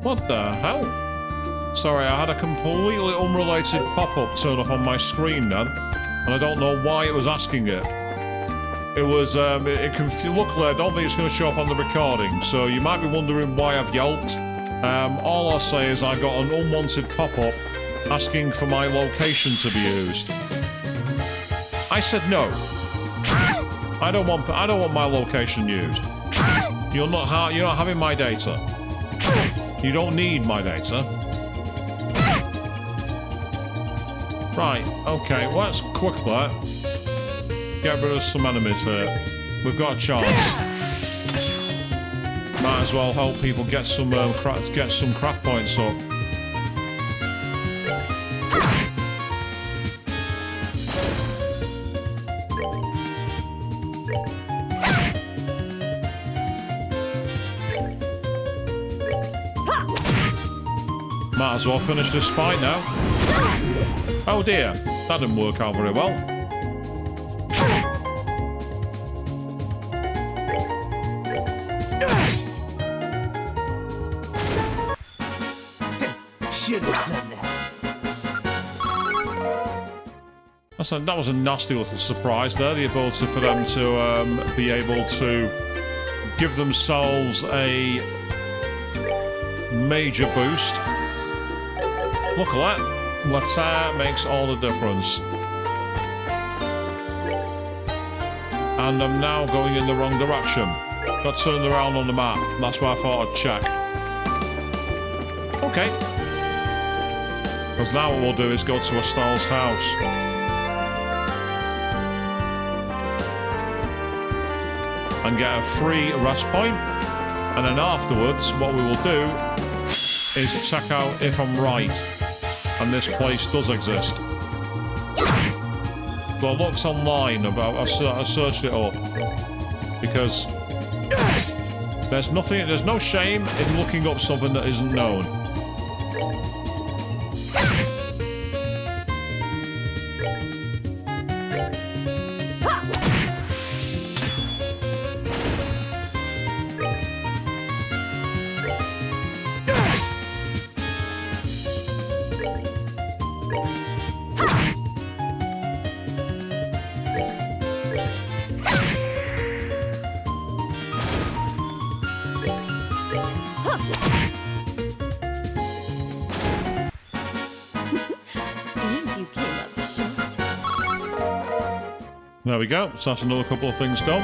what the hell? Sorry, I had a completely unrelated pop-up turn up on my screen then, and I don't know why it was asking it. It was luckily I don't think it's going to show up on the recording, so you might be wondering why I've yelped. All I'll say is I got an unwanted pop-up asking for my location to be used. I said no. I don't want my location used. You're not having my data. You don't need my data. Right, okay, let's quickly get rid of some enemies here. We've got a chance. Might as well help people get some craft points up. as well finish this fight now. Oh dear, that didn't work out very well. Should have done that. That was a nasty little surprise there, the ability for them to be able to give themselves a major boost. Look at that. That makes all the difference. And I'm now going in the wrong direction. Got turned around on the map. That's why I thought I'd check. Okay. Because now what we'll do is go to Estelle's house. And get a free rest point. And then afterwards, what we will do is check out if I'm right. And this place does exist. Well, it looks online about. I searched it up because there's no shame in looking up something that isn't known. Seems you came up short. There we go. So that's another couple of things done.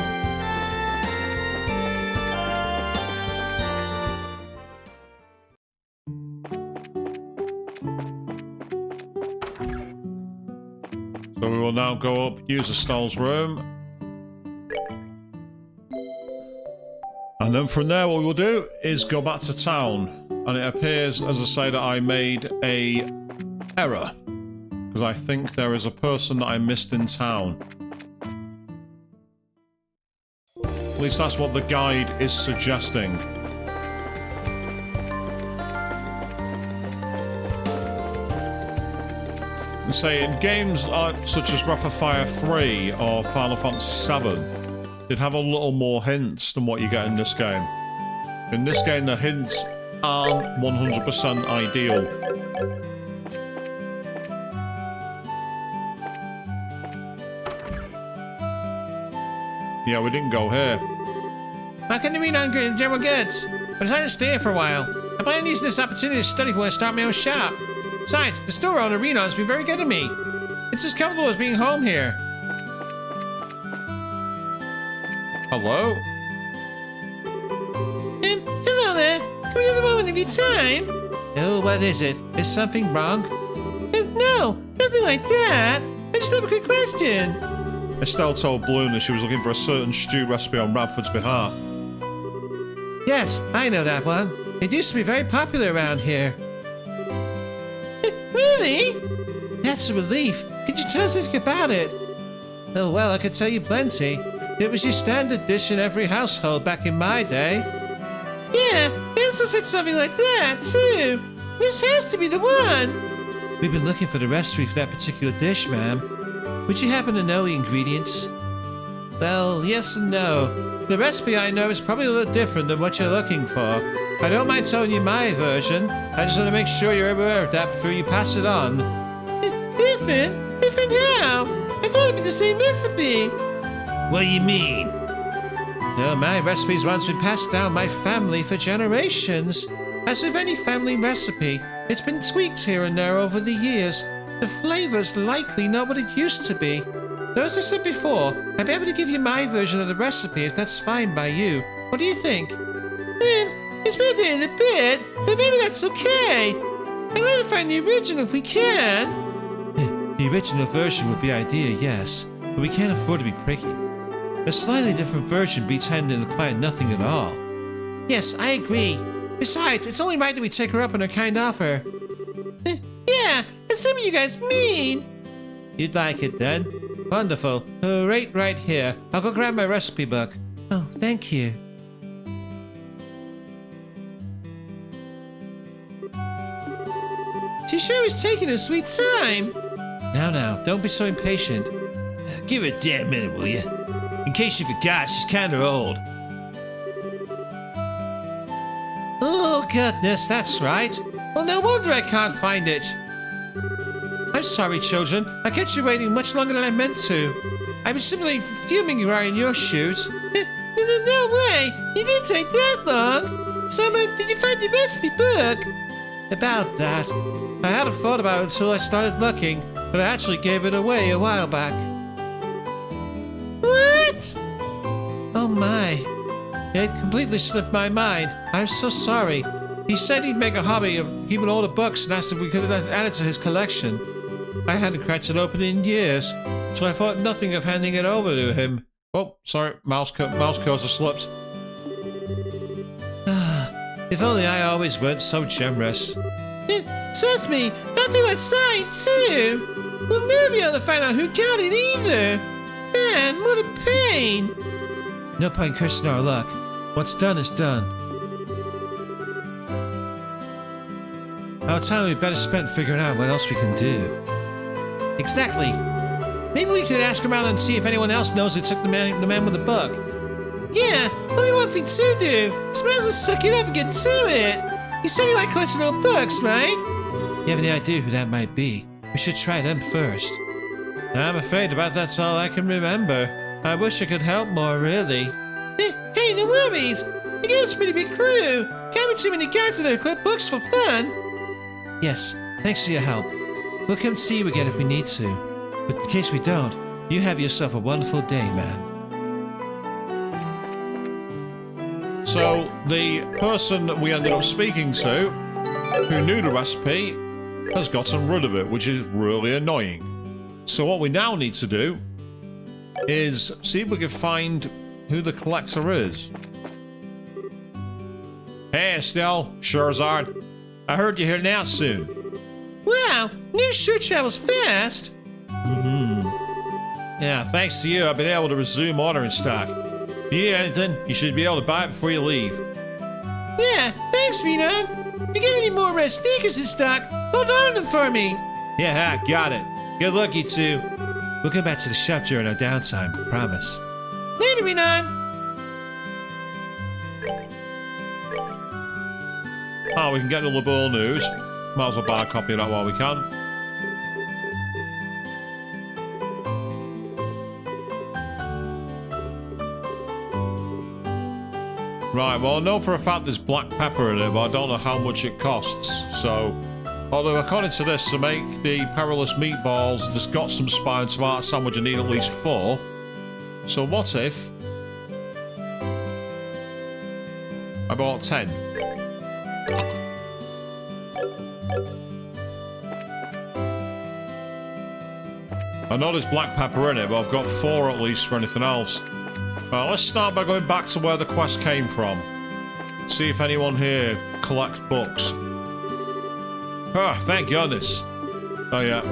So we will now go up, use Estelle's room. And then from there what we will do is go back to town. And it appears, as I say, that I made a error. Because I think there is a person that I missed in town. At least that's what the guide is suggesting. And say in games such as Breath of Fire 3 or Final Fantasy 7, they'd have a little more hints than what you get in this game. In this game, the hints aren't 100% ideal. Yeah, we didn't go here. How can you mean hungry in general goods? I decided to stay here for a while. I plan on using this opportunity to study before I start my own shop. Besides, the store owner, Reno, has been very good to me. It's as comfortable as being home here. Hello? Hello there. Can we have a moment of your time? Oh, what is it? Is something wrong? No, nothing like that. I just have a quick question. Estelle told Bloom that she was looking for a certain stew recipe on Radford's behalf. Yes, I know that one. It used to be very popular around here. Really? That's a relief. Could you tell us anything about it? Oh, well, I could tell you plenty. It was your standard dish in every household back in my day. Yeah, they also said something like that, too. This has to be the one. We've been looking for the recipe for that particular dish, ma'am. Would you happen to know the ingredients? Well, yes and no. The recipe I know is probably a little different than what you're looking for. I don't mind telling you my version. I just want to make sure you're aware of that before you pass it on. Different? Different how? I thought it'd be the same recipe. What do you mean? No, my recipe's once been passed down my family for generations. As with any family recipe, it's been tweaked here and there over the years. The flavor's likely not what it used to be. Though as I said before, I'd be able to give you my version of the recipe if that's fine by you. What do you think? It's better in a bit, but maybe that's okay. I'd like to find the original if we can. The original version would be ideal, yes, but we can't afford to be pricky. A slightly different version beats handing the client nothing at all. Yes, I agree. Besides, it's only right that we take her up on her kind offer. Yeah, that's what you guys mean. You'd like it then? Wonderful. Right here. I'll go grab my recipe book. Oh, thank you. sure he's taking his sweet time. Now, don't be so impatient. Give her a damn minute, will you? In case you forgot, she's kinda old. Oh, goodness, that's right. Well, no wonder I can't find it. I'm sorry, children. I kept you waiting much longer than I meant to. I was simply fuming you wearing your shoes. No way! You didn't take that long! Summer, did you find the recipe book? About that. I hadn't thought about it until I started looking, but I actually gave it away a while back. What? Oh my. It completely slipped my mind. I'm so sorry. He said he'd make a hobby of keeping all the books and asked if we could add it to his collection. I hadn't cracked it open in years, so I thought nothing of handing it over to him. Oh, sorry, mouse cursor slipped. If only I always weren't so generous. Trust me, I feel like sight too. We'll never be able to find out who got it either. Man, what a pain. No point cursing our luck. What's done is done. Our time we better spent figuring out what else we can do. Exactly. Maybe we could ask around and see if anyone else knows who took the man with the book. Yeah, only one thing to do. Just might as well suck it up and get to it. You said you like collecting old books, right? You have any idea who that might be? We should try them first. I'm afraid about that's all I can remember. I wish I could help more, really. Hey, no worries. You gave us a pretty big clue. Can't be too many guys that collect books for fun. Yes, thanks for your help. We'll come see you again if we need to. But in case we don't, you have yourself a wonderful day, man. So, the person that we ended up speaking to, who knew the recipe, has gotten rid of it, which is really annoying. So what we now need to do is see if we can find who the collector is. Hey, Estelle, Charizard. I heard you here now soon. Wow, news sure travels fast. Yeah, thanks to you, I've been able to resume ordering stock. If you need anything, you should be able to buy it before you leave. Yeah, thanks, Renan. If you get any more red sneakers in stock, hold on to them for me. Yeah, got it. Good luck, you two. We'll go back to the shop during our downtime, promise. Later, Renan. Oh, we can get all the bull news. Might as well buy a copy of that while we can. Right, well, I know for a fact there's black pepper in it, but I don't know how much it costs. So, although according to this, to make the perilous meatballs, there's got some spy and tomato sandwich, I need at least 4. So what if I bought 10? I know there's black pepper in it, but I've got 4 at least for anything else. Well, let's start by going back to where the quest came from. See if anyone here collects books. Ah, thank goodness. Oh, yeah.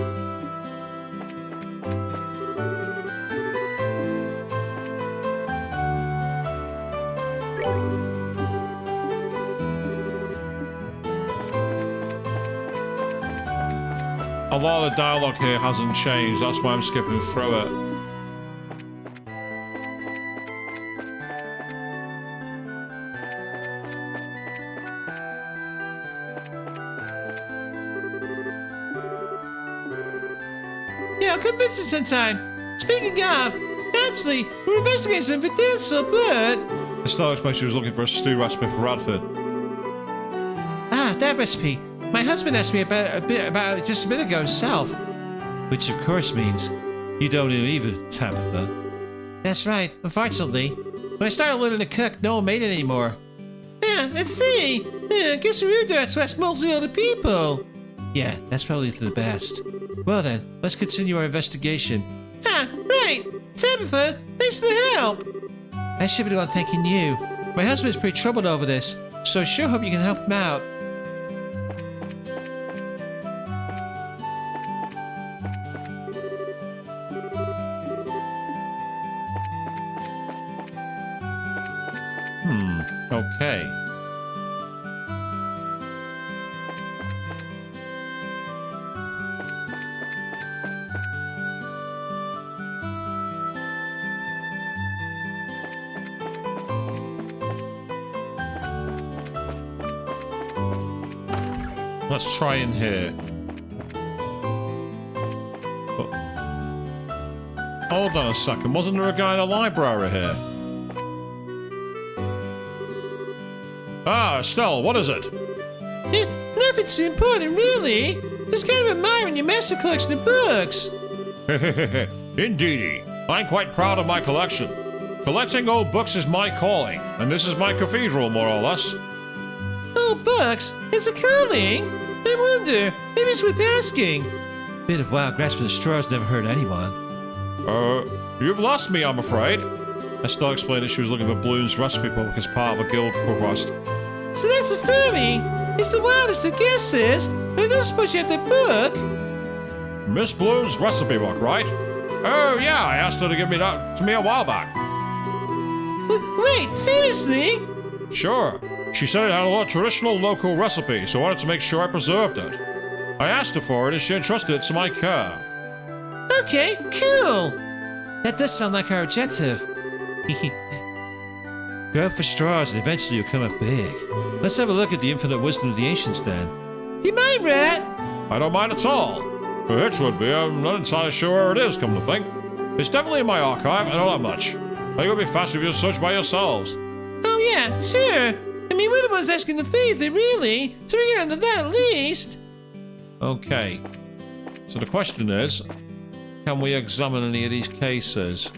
A lot of the dialogue here hasn't changed, that's why I'm skipping through it. Yeah, I'll convince you sometime. Speaking of, actually, we're investigating some potential, but... Estelle explained she was looking for a stew recipe for Radford. Ah, that recipe. My husband asked me about it just a minute ago himself. Which of course means you don't know either, Tabitha. That's right, unfortunately. When I started learning to cook, no one made it anymore. Yeah, let's see. Yeah, I guess we're there to ask mostly other people. Yeah, that's probably for the best. Well then, let's continue our investigation. Ah, right! Tabitha, thanks for the help! I should be the one thanking you. My husband's pretty troubled over this, so I sure hope you can help him out. Okay. Let's try in here. Oh. Hold on a second. Wasn't there a guy in a library here? Ah, Estelle, what is it? Nothing too important, really. Just kind of admiring your massive collection of books. Indeedy. I'm quite proud of my collection. Collecting old books is my calling, and this is my cathedral, more or less. Old books? It's a calling? I wonder. Maybe it's worth asking. Bit of wild grasping at straws never hurt anyone. You've lost me, I'm afraid. Estelle explained that she was looking for Bloom's recipe book as part of a guild request. So that's the story. It's the wildest of guesses, but I don't suppose you have the book. Miss Bloom's recipe book, right? Oh, yeah, I asked her to give me that to me a while back. Wait, seriously? Sure. She said it had a lot of traditional local recipes, so I wanted to make sure I preserved it. I asked her for it and she entrusted it to my care. Okay, cool. That does sound like our objective. Go up for straws and eventually you'll come up big. Let's have a look at the infinite wisdom of the ancients then. Do you mind, Rat? I don't mind at all. The hitch would be, I'm not entirely sure where it is, come to think. It's definitely in my archive, I know that much. I think it would be faster if you search by yourselves. Oh yeah, sure. I mean, we're the ones asking the favor, really. So we get under that at least. Okay. So the question is, can we examine any of these cases?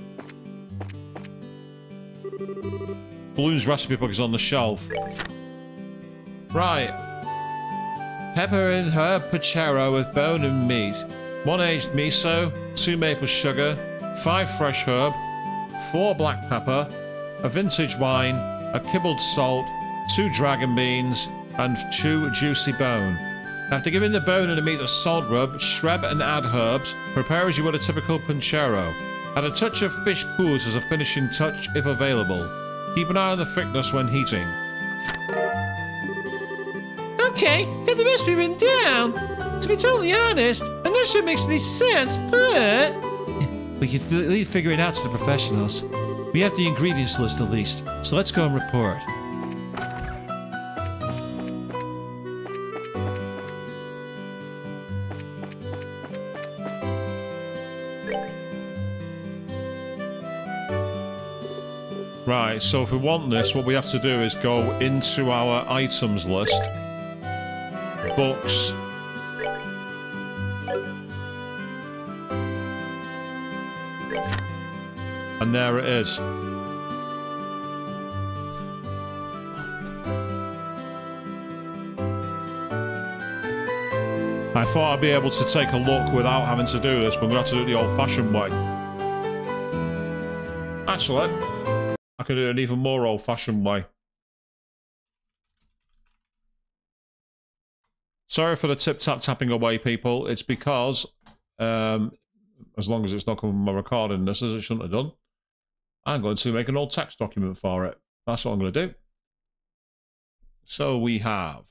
Bloom's recipe book is on the shelf. Right. Pepper and herb puchero with bone and meat. 1 aged miso, 2 maple sugar, 5 fresh herb, 4 black pepper, a vintage wine, a kibbled salt, 2 dragon beans, and 2 juicy bone. After giving the bone and the meat a salt rub, shred and add herbs. Prepare as you would a typical puchero. Add a touch of fish coulis as a finishing touch if available. Keep an eye on the thickness when heating. Okay, got the recipe written down. To be totally honest, I'm not sure it makes any sense, but... we can leave figuring out to the professionals. We have the ingredients list at least, so let's go and report. Right, so if we want this, what we have to do is go into our items list. Books. And there it is. I thought I'd be able to take a look without having to do this, but I'm going to have to do it the old-fashioned way. Actually, I can do it an even more old-fashioned way. Sorry for the tip-tap tapping away, people. It's because, as long as it's not coming from my recording, this as it shouldn't have done, I'm going to make an old text document for it. That's what I'm going to do. So we have...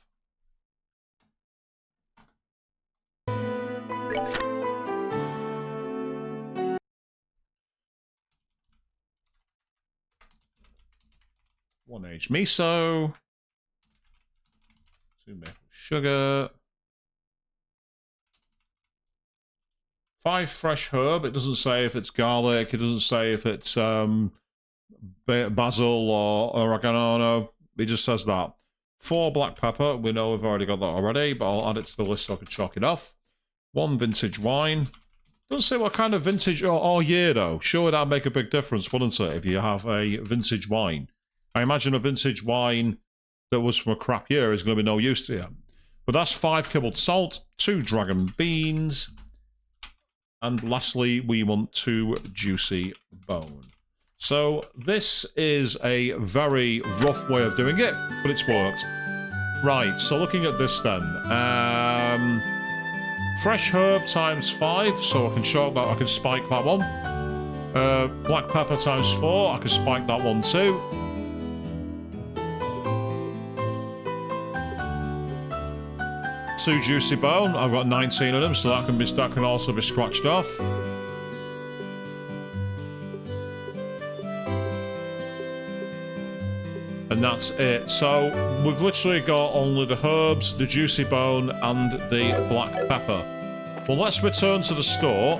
One aged miso, 2 maple sugar, 5 fresh herb. It doesn't say if it's garlic. It doesn't say if it's basil or oregano. It just says that. 4 black pepper. We know we've already got that already, but I'll add it to the list so I can chalk it off. 1 vintage wine. Doesn't say what kind of vintage or year though. Sure, that'd make a big difference, wouldn't it, if you have a vintage wine? I imagine a vintage wine that was from a crap year is going to be no use to you. But that's 5 kibbled salt, 2 dragon beans, and lastly, we want 2 juicy bone. So this is a very rough way of doing it, but it's worked. Right, so looking at this then. Fresh herb times 5, so I can show that I can spike that one. Black pepper times 4, I can spike that one too. Two juicy bone. I've got 19 of them, so that can also be scratched off. And that's it. So we've literally got only the herbs, the juicy bone, and the black pepper. Well, let's return to the store.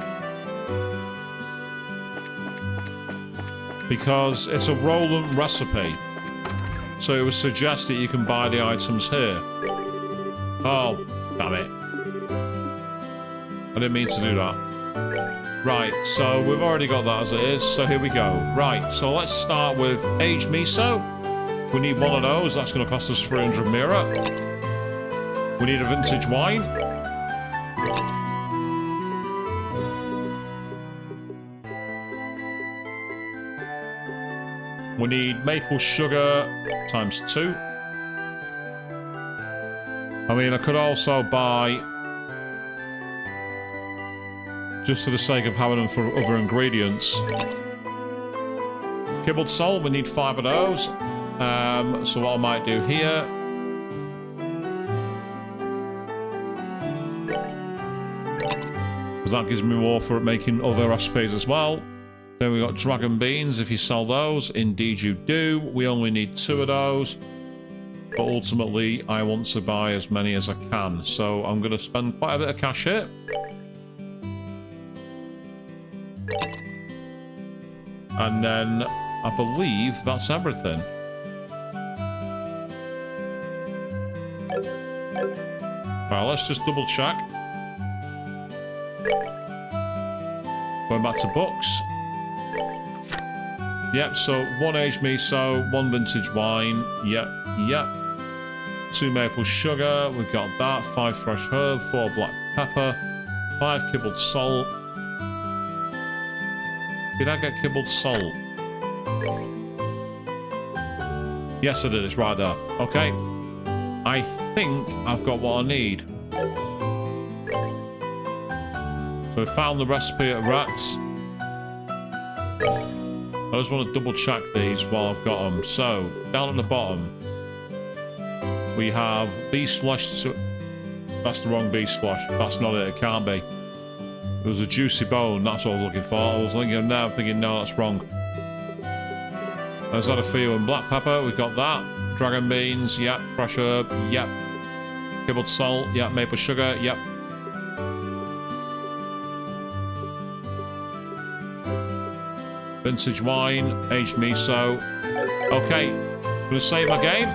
Because it's a Rolent recipe. So it would suggest that you can buy the items here. Oh, damn it. I didn't mean to do that. Right, so we've already got that as it is, so here we go. Right, so let's start with aged miso. We need one of those, that's going to cost us 300 mira. We need a vintage wine. We need maple sugar times 2. I mean, I could also buy, just for the sake of having them for other ingredients, kibbled salt. We need 5 of those. So what I might do here, because that gives me more for making other recipes as well. Then we got dragon beans. If you sell those, indeed you do. We only need 2 of those. But ultimately, I want to buy as many as I can. So I'm going to spend quite a bit of cash here. And then I believe that's everything. Right, let's just double check. Going back to books. Yep, so 1 aged miso, 1 vintage wine. Yep. 2 maple sugar, we've got that. 5 fresh herb, 4 black pepper, 5 kibbled salt. Did I get kibbled salt? Yes, I did. It's right there. Okay. I think I've got what I need. So I found the recipe at Rats. I just want to double check these while I've got them. So, down at the bottom, we have beast flesh. That's the wrong beast flesh. That's not it. It can't be. It was a juicy bone. That's what I was looking for. I was thinking now, I'm thinking, no, that's wrong. There's that a few. And black pepper, we've got that. Dragon beans, yep. Fresh herb, yep. Kibbled salt, yep. Maple sugar, yep. Vintage wine, aged miso. Okay, I'm going to save my game.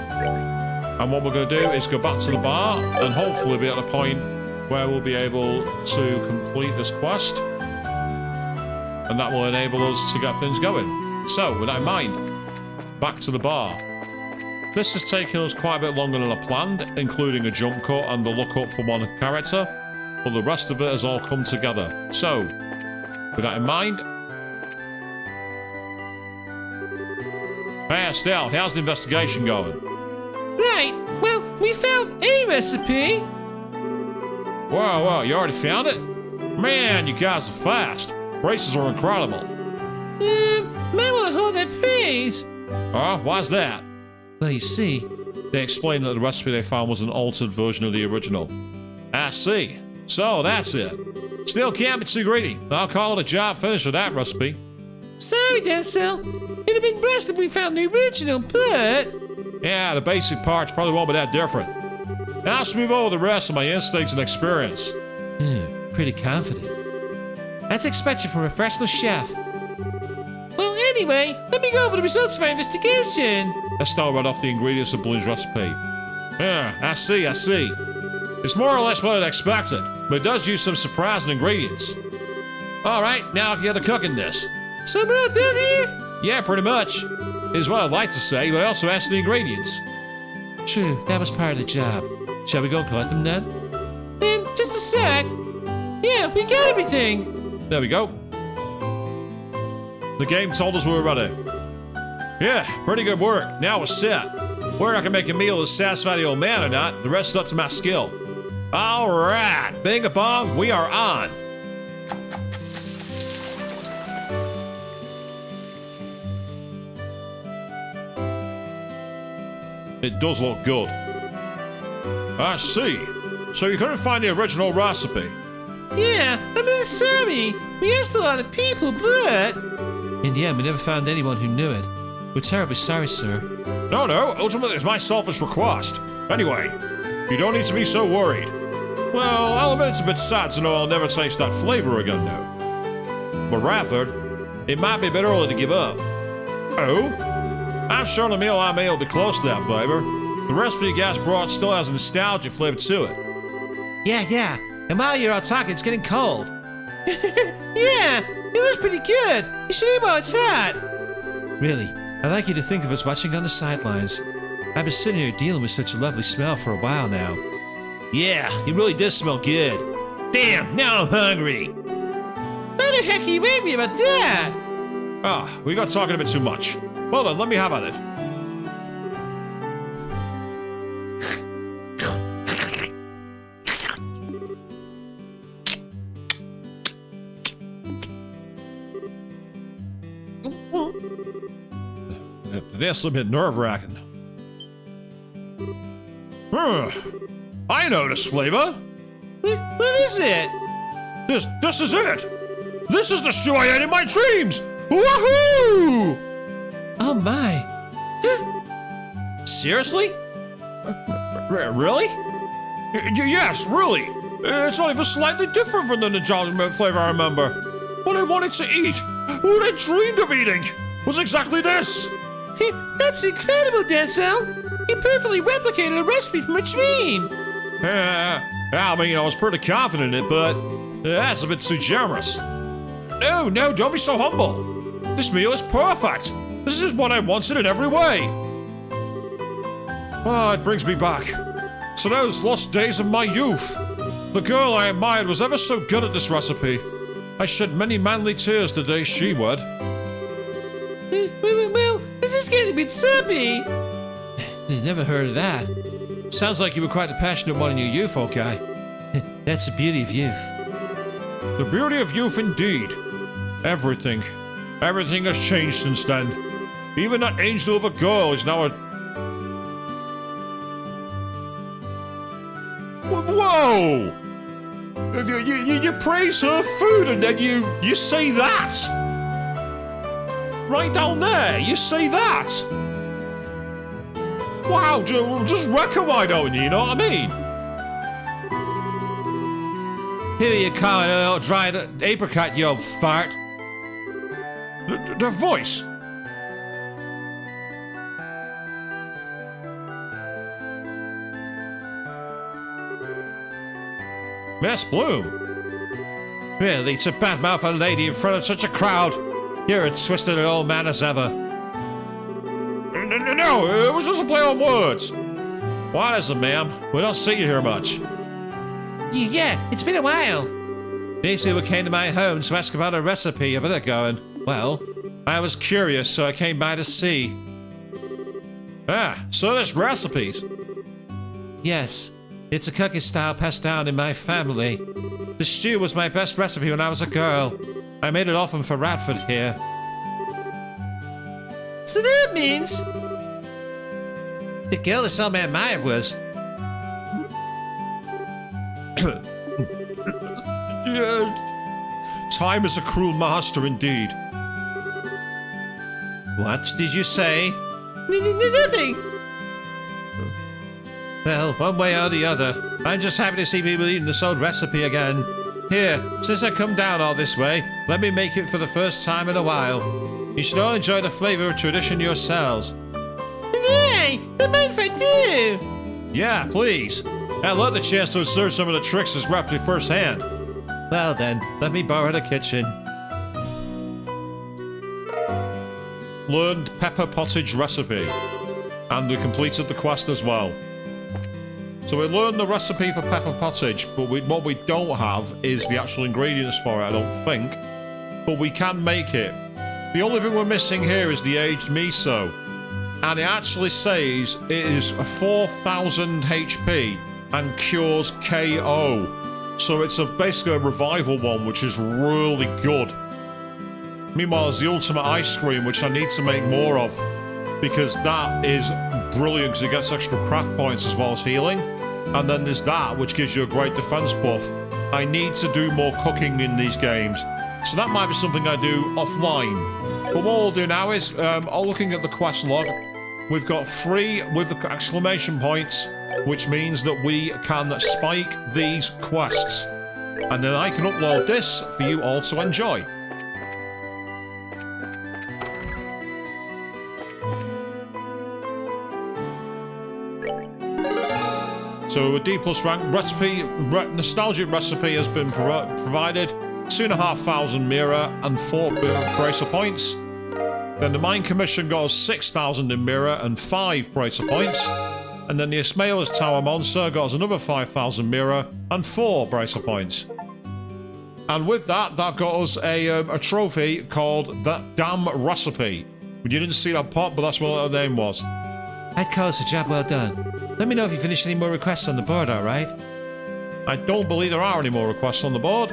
And what we're going to do is go back to the bar and hopefully be at the point where we'll be able to complete this quest. And that will enable us to get things going. So, with that in mind, back to the bar. This has taken us quite a bit longer than I planned, including a jump cut and the look up for one character. But the rest of it has all come together. So, with that in mind, hey, Estelle, how's the investigation going? Right, well, we found a recipe. Whoa, you already found it? Man, you guys are fast. Races are incredible. Might want to hold that phrase. Oh, why's that? Well, you see, They explained that the recipe they found was an altered version of the original. I see. So, that's it. Still can't be too greedy. I'll call it a job finished with that recipe. sorry, Denzel. It'd have been best if we found the original, but... Yeah, the basic parts probably won't be that different. Now let's move over the rest of my instincts and experience. Pretty confident. That's expected from a professional chef. Well, anyway, let me go over the results of our investigation. Let's start right off the ingredients of Blue's recipe. Yeah, I see. It's more or less what I'd expected, but it does use some surprising ingredients. Alright, now I can get to cooking this. So we're all done here? Yeah, pretty much. Is what I'd like to say, but I also asked the ingredients. True, that was part of the job. Shall we go and collect them then? Just a sec. Yeah, we got everything. There we go. The game told us we were ready. Yeah, pretty good work. Now we're set. Whether I can make a meal that satisfies the old man or not, the rest is up to my skill. Alright, bing a bong, we are on. It does look good. I see. So you couldn't find the original recipe? Yeah, I'm really sorry. We asked a lot of people, but... In the end, we never found anyone who knew it. We're terribly sorry, sir. No, ultimately it's my selfish request. Anyway, you don't need to be so worried. Well, I'll admit it's a bit sad to know I'll never taste that flavor again now. But Radford, it might be a bit early to give up. Oh? I'm sure the meal I made will be close to that flavor. The recipe you guys brought still has a nostalgia flavor to it. Yeah. And while you're out talking, it's getting cold. Yeah, it was pretty good. You should eat while it's hot. Really, I'd like you to think of us watching on the sidelines. I've been sitting here dealing with such a lovely smell for a while now. Yeah, it really does smell good. Damn, now I'm hungry. Why the heck are you angry about that? Ah, we got talking a bit too much. Well then, let me have at it. That's a bit nerve-wracking. I know this flavor. What is it? This is it. This is the stew I ate in my dreams. Woohoo! Oh my. Seriously? Really? Yes, really. It's not even slightly different from the nostalgic flavor I remember. What I wanted to eat, what I dreamed of eating, was exactly this. That's incredible, Denzel. You perfectly replicated a recipe from a dream. I mean, I was pretty confident in it, but that's a bit too generous. No, don't be so humble. This meal is perfect. This is what I wanted in every way. Oh, it brings me back to those lost days of my youth. The girl I admired was ever so good at this recipe. I shed many manly tears the day she wed. Well, this is getting a bit sappy. Never heard of that. Sounds like you were quite a passionate one in your youth, old guy. That's the beauty of youth. The beauty of youth indeed. Everything has changed since then. Even that angel of a girl is now a... Whoa! You praise her food and then you say that! Right down there, you say that! Wow, just wreck her, why don't you know what I mean? Here you come, a little dried apricot, you old fart. Their voice. Miss Bloom. Really, to badmouth a lady in front of such a crowd? You're a twisted old man as ever. No, it was just a play on words. What is it, ma'am? We don't see you here much. Yeah, it's been a while. These people came to my home to ask about a recipe a bit ago, and, well, I was curious, so I came by to see. Ah, so there's recipes. Yes, it's a cooking style passed down in my family. The stew was my best recipe when I was a girl. I made it often for Radford here. So that means... the girl this old man admired was... Time is a cruel master indeed. What did you say? Nothing. Well, one way or the other, I'm just happy to see people eating this old recipe again. Here, since I come down all this way, let me make it for the first time in a while. You should all enjoy the flavor of tradition yourselves. Yay! Don't mind if I do! Yeah, please. I'd love the chance to observe some of the tricks this recipe firsthand. Well then, let me borrow the kitchen. Learned pepper pottage recipe. And we completed the quest as well. So we learned the recipe for pepper pottage, but what we don't have is the actual ingredients for it, I don't think. But we can make it. The only thing we're missing here is the aged miso. And it actually says it is a 4000 HP and cures KO. So it's basically a revival one, which is really good. Meanwhile, there's the ultimate ice cream, which I need to make more of, because that is brilliant, because it gets extra craft points as well as healing. And then there's that, which gives you a great defense buff. I need to do more cooking in these games. So that might be something I do offline. But what we'll do now is, looking at the quest log, we've got 3 with the exclamation points, which means that we can spike these quests. And then I can upload this for you all to enjoy. So a D+ rank recipe, nostalgic recipe has been provided. 2,500 mirror and 4 bracer points. Then the mine commission got us 6,000 in mirror and 5 bracer points. And then the Ismail's Tower monster got us another 5,000 mirror and 4 bracer points. And with that, that got us a trophy called That Damn Recipe. You didn't see that pop, but that's what the name was. I'd call it a job well done. Let me know if you finish any more requests on the board, alright? I don't believe there are any more requests on the board.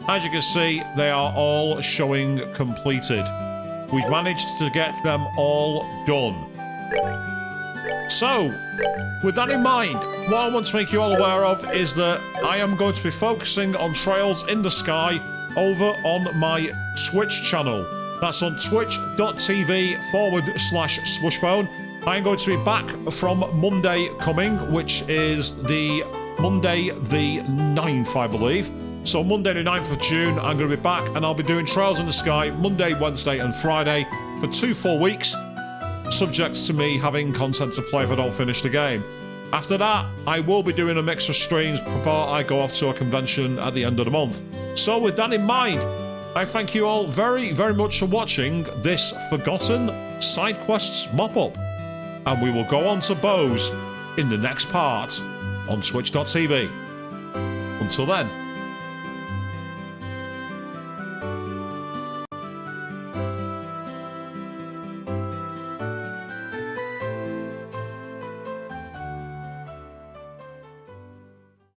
As you can see, they are all showing completed. We've managed to get them all done. So, with that in mind, what I want to make you all aware of is that I am going to be focusing on Trails in the Sky over on my Twitch channel. That's on twitch.tv/Swushbone. I am going to be back from Monday coming, which is the Monday the 9th, I believe. So Monday the 9th of June, I'm going to be back and I'll be doing Trails in the Sky Monday, Wednesday and Friday for 2 full weeks, subject to me having content to play if I don't finish the game. After that, I will be doing a mix of streams before I go off to a convention at the end of the month. So with that in mind, I thank you all very, very much for watching this Forgotten Side Quests mop-up. And we will go on to Bose in the next part on twitch.tv. Until then.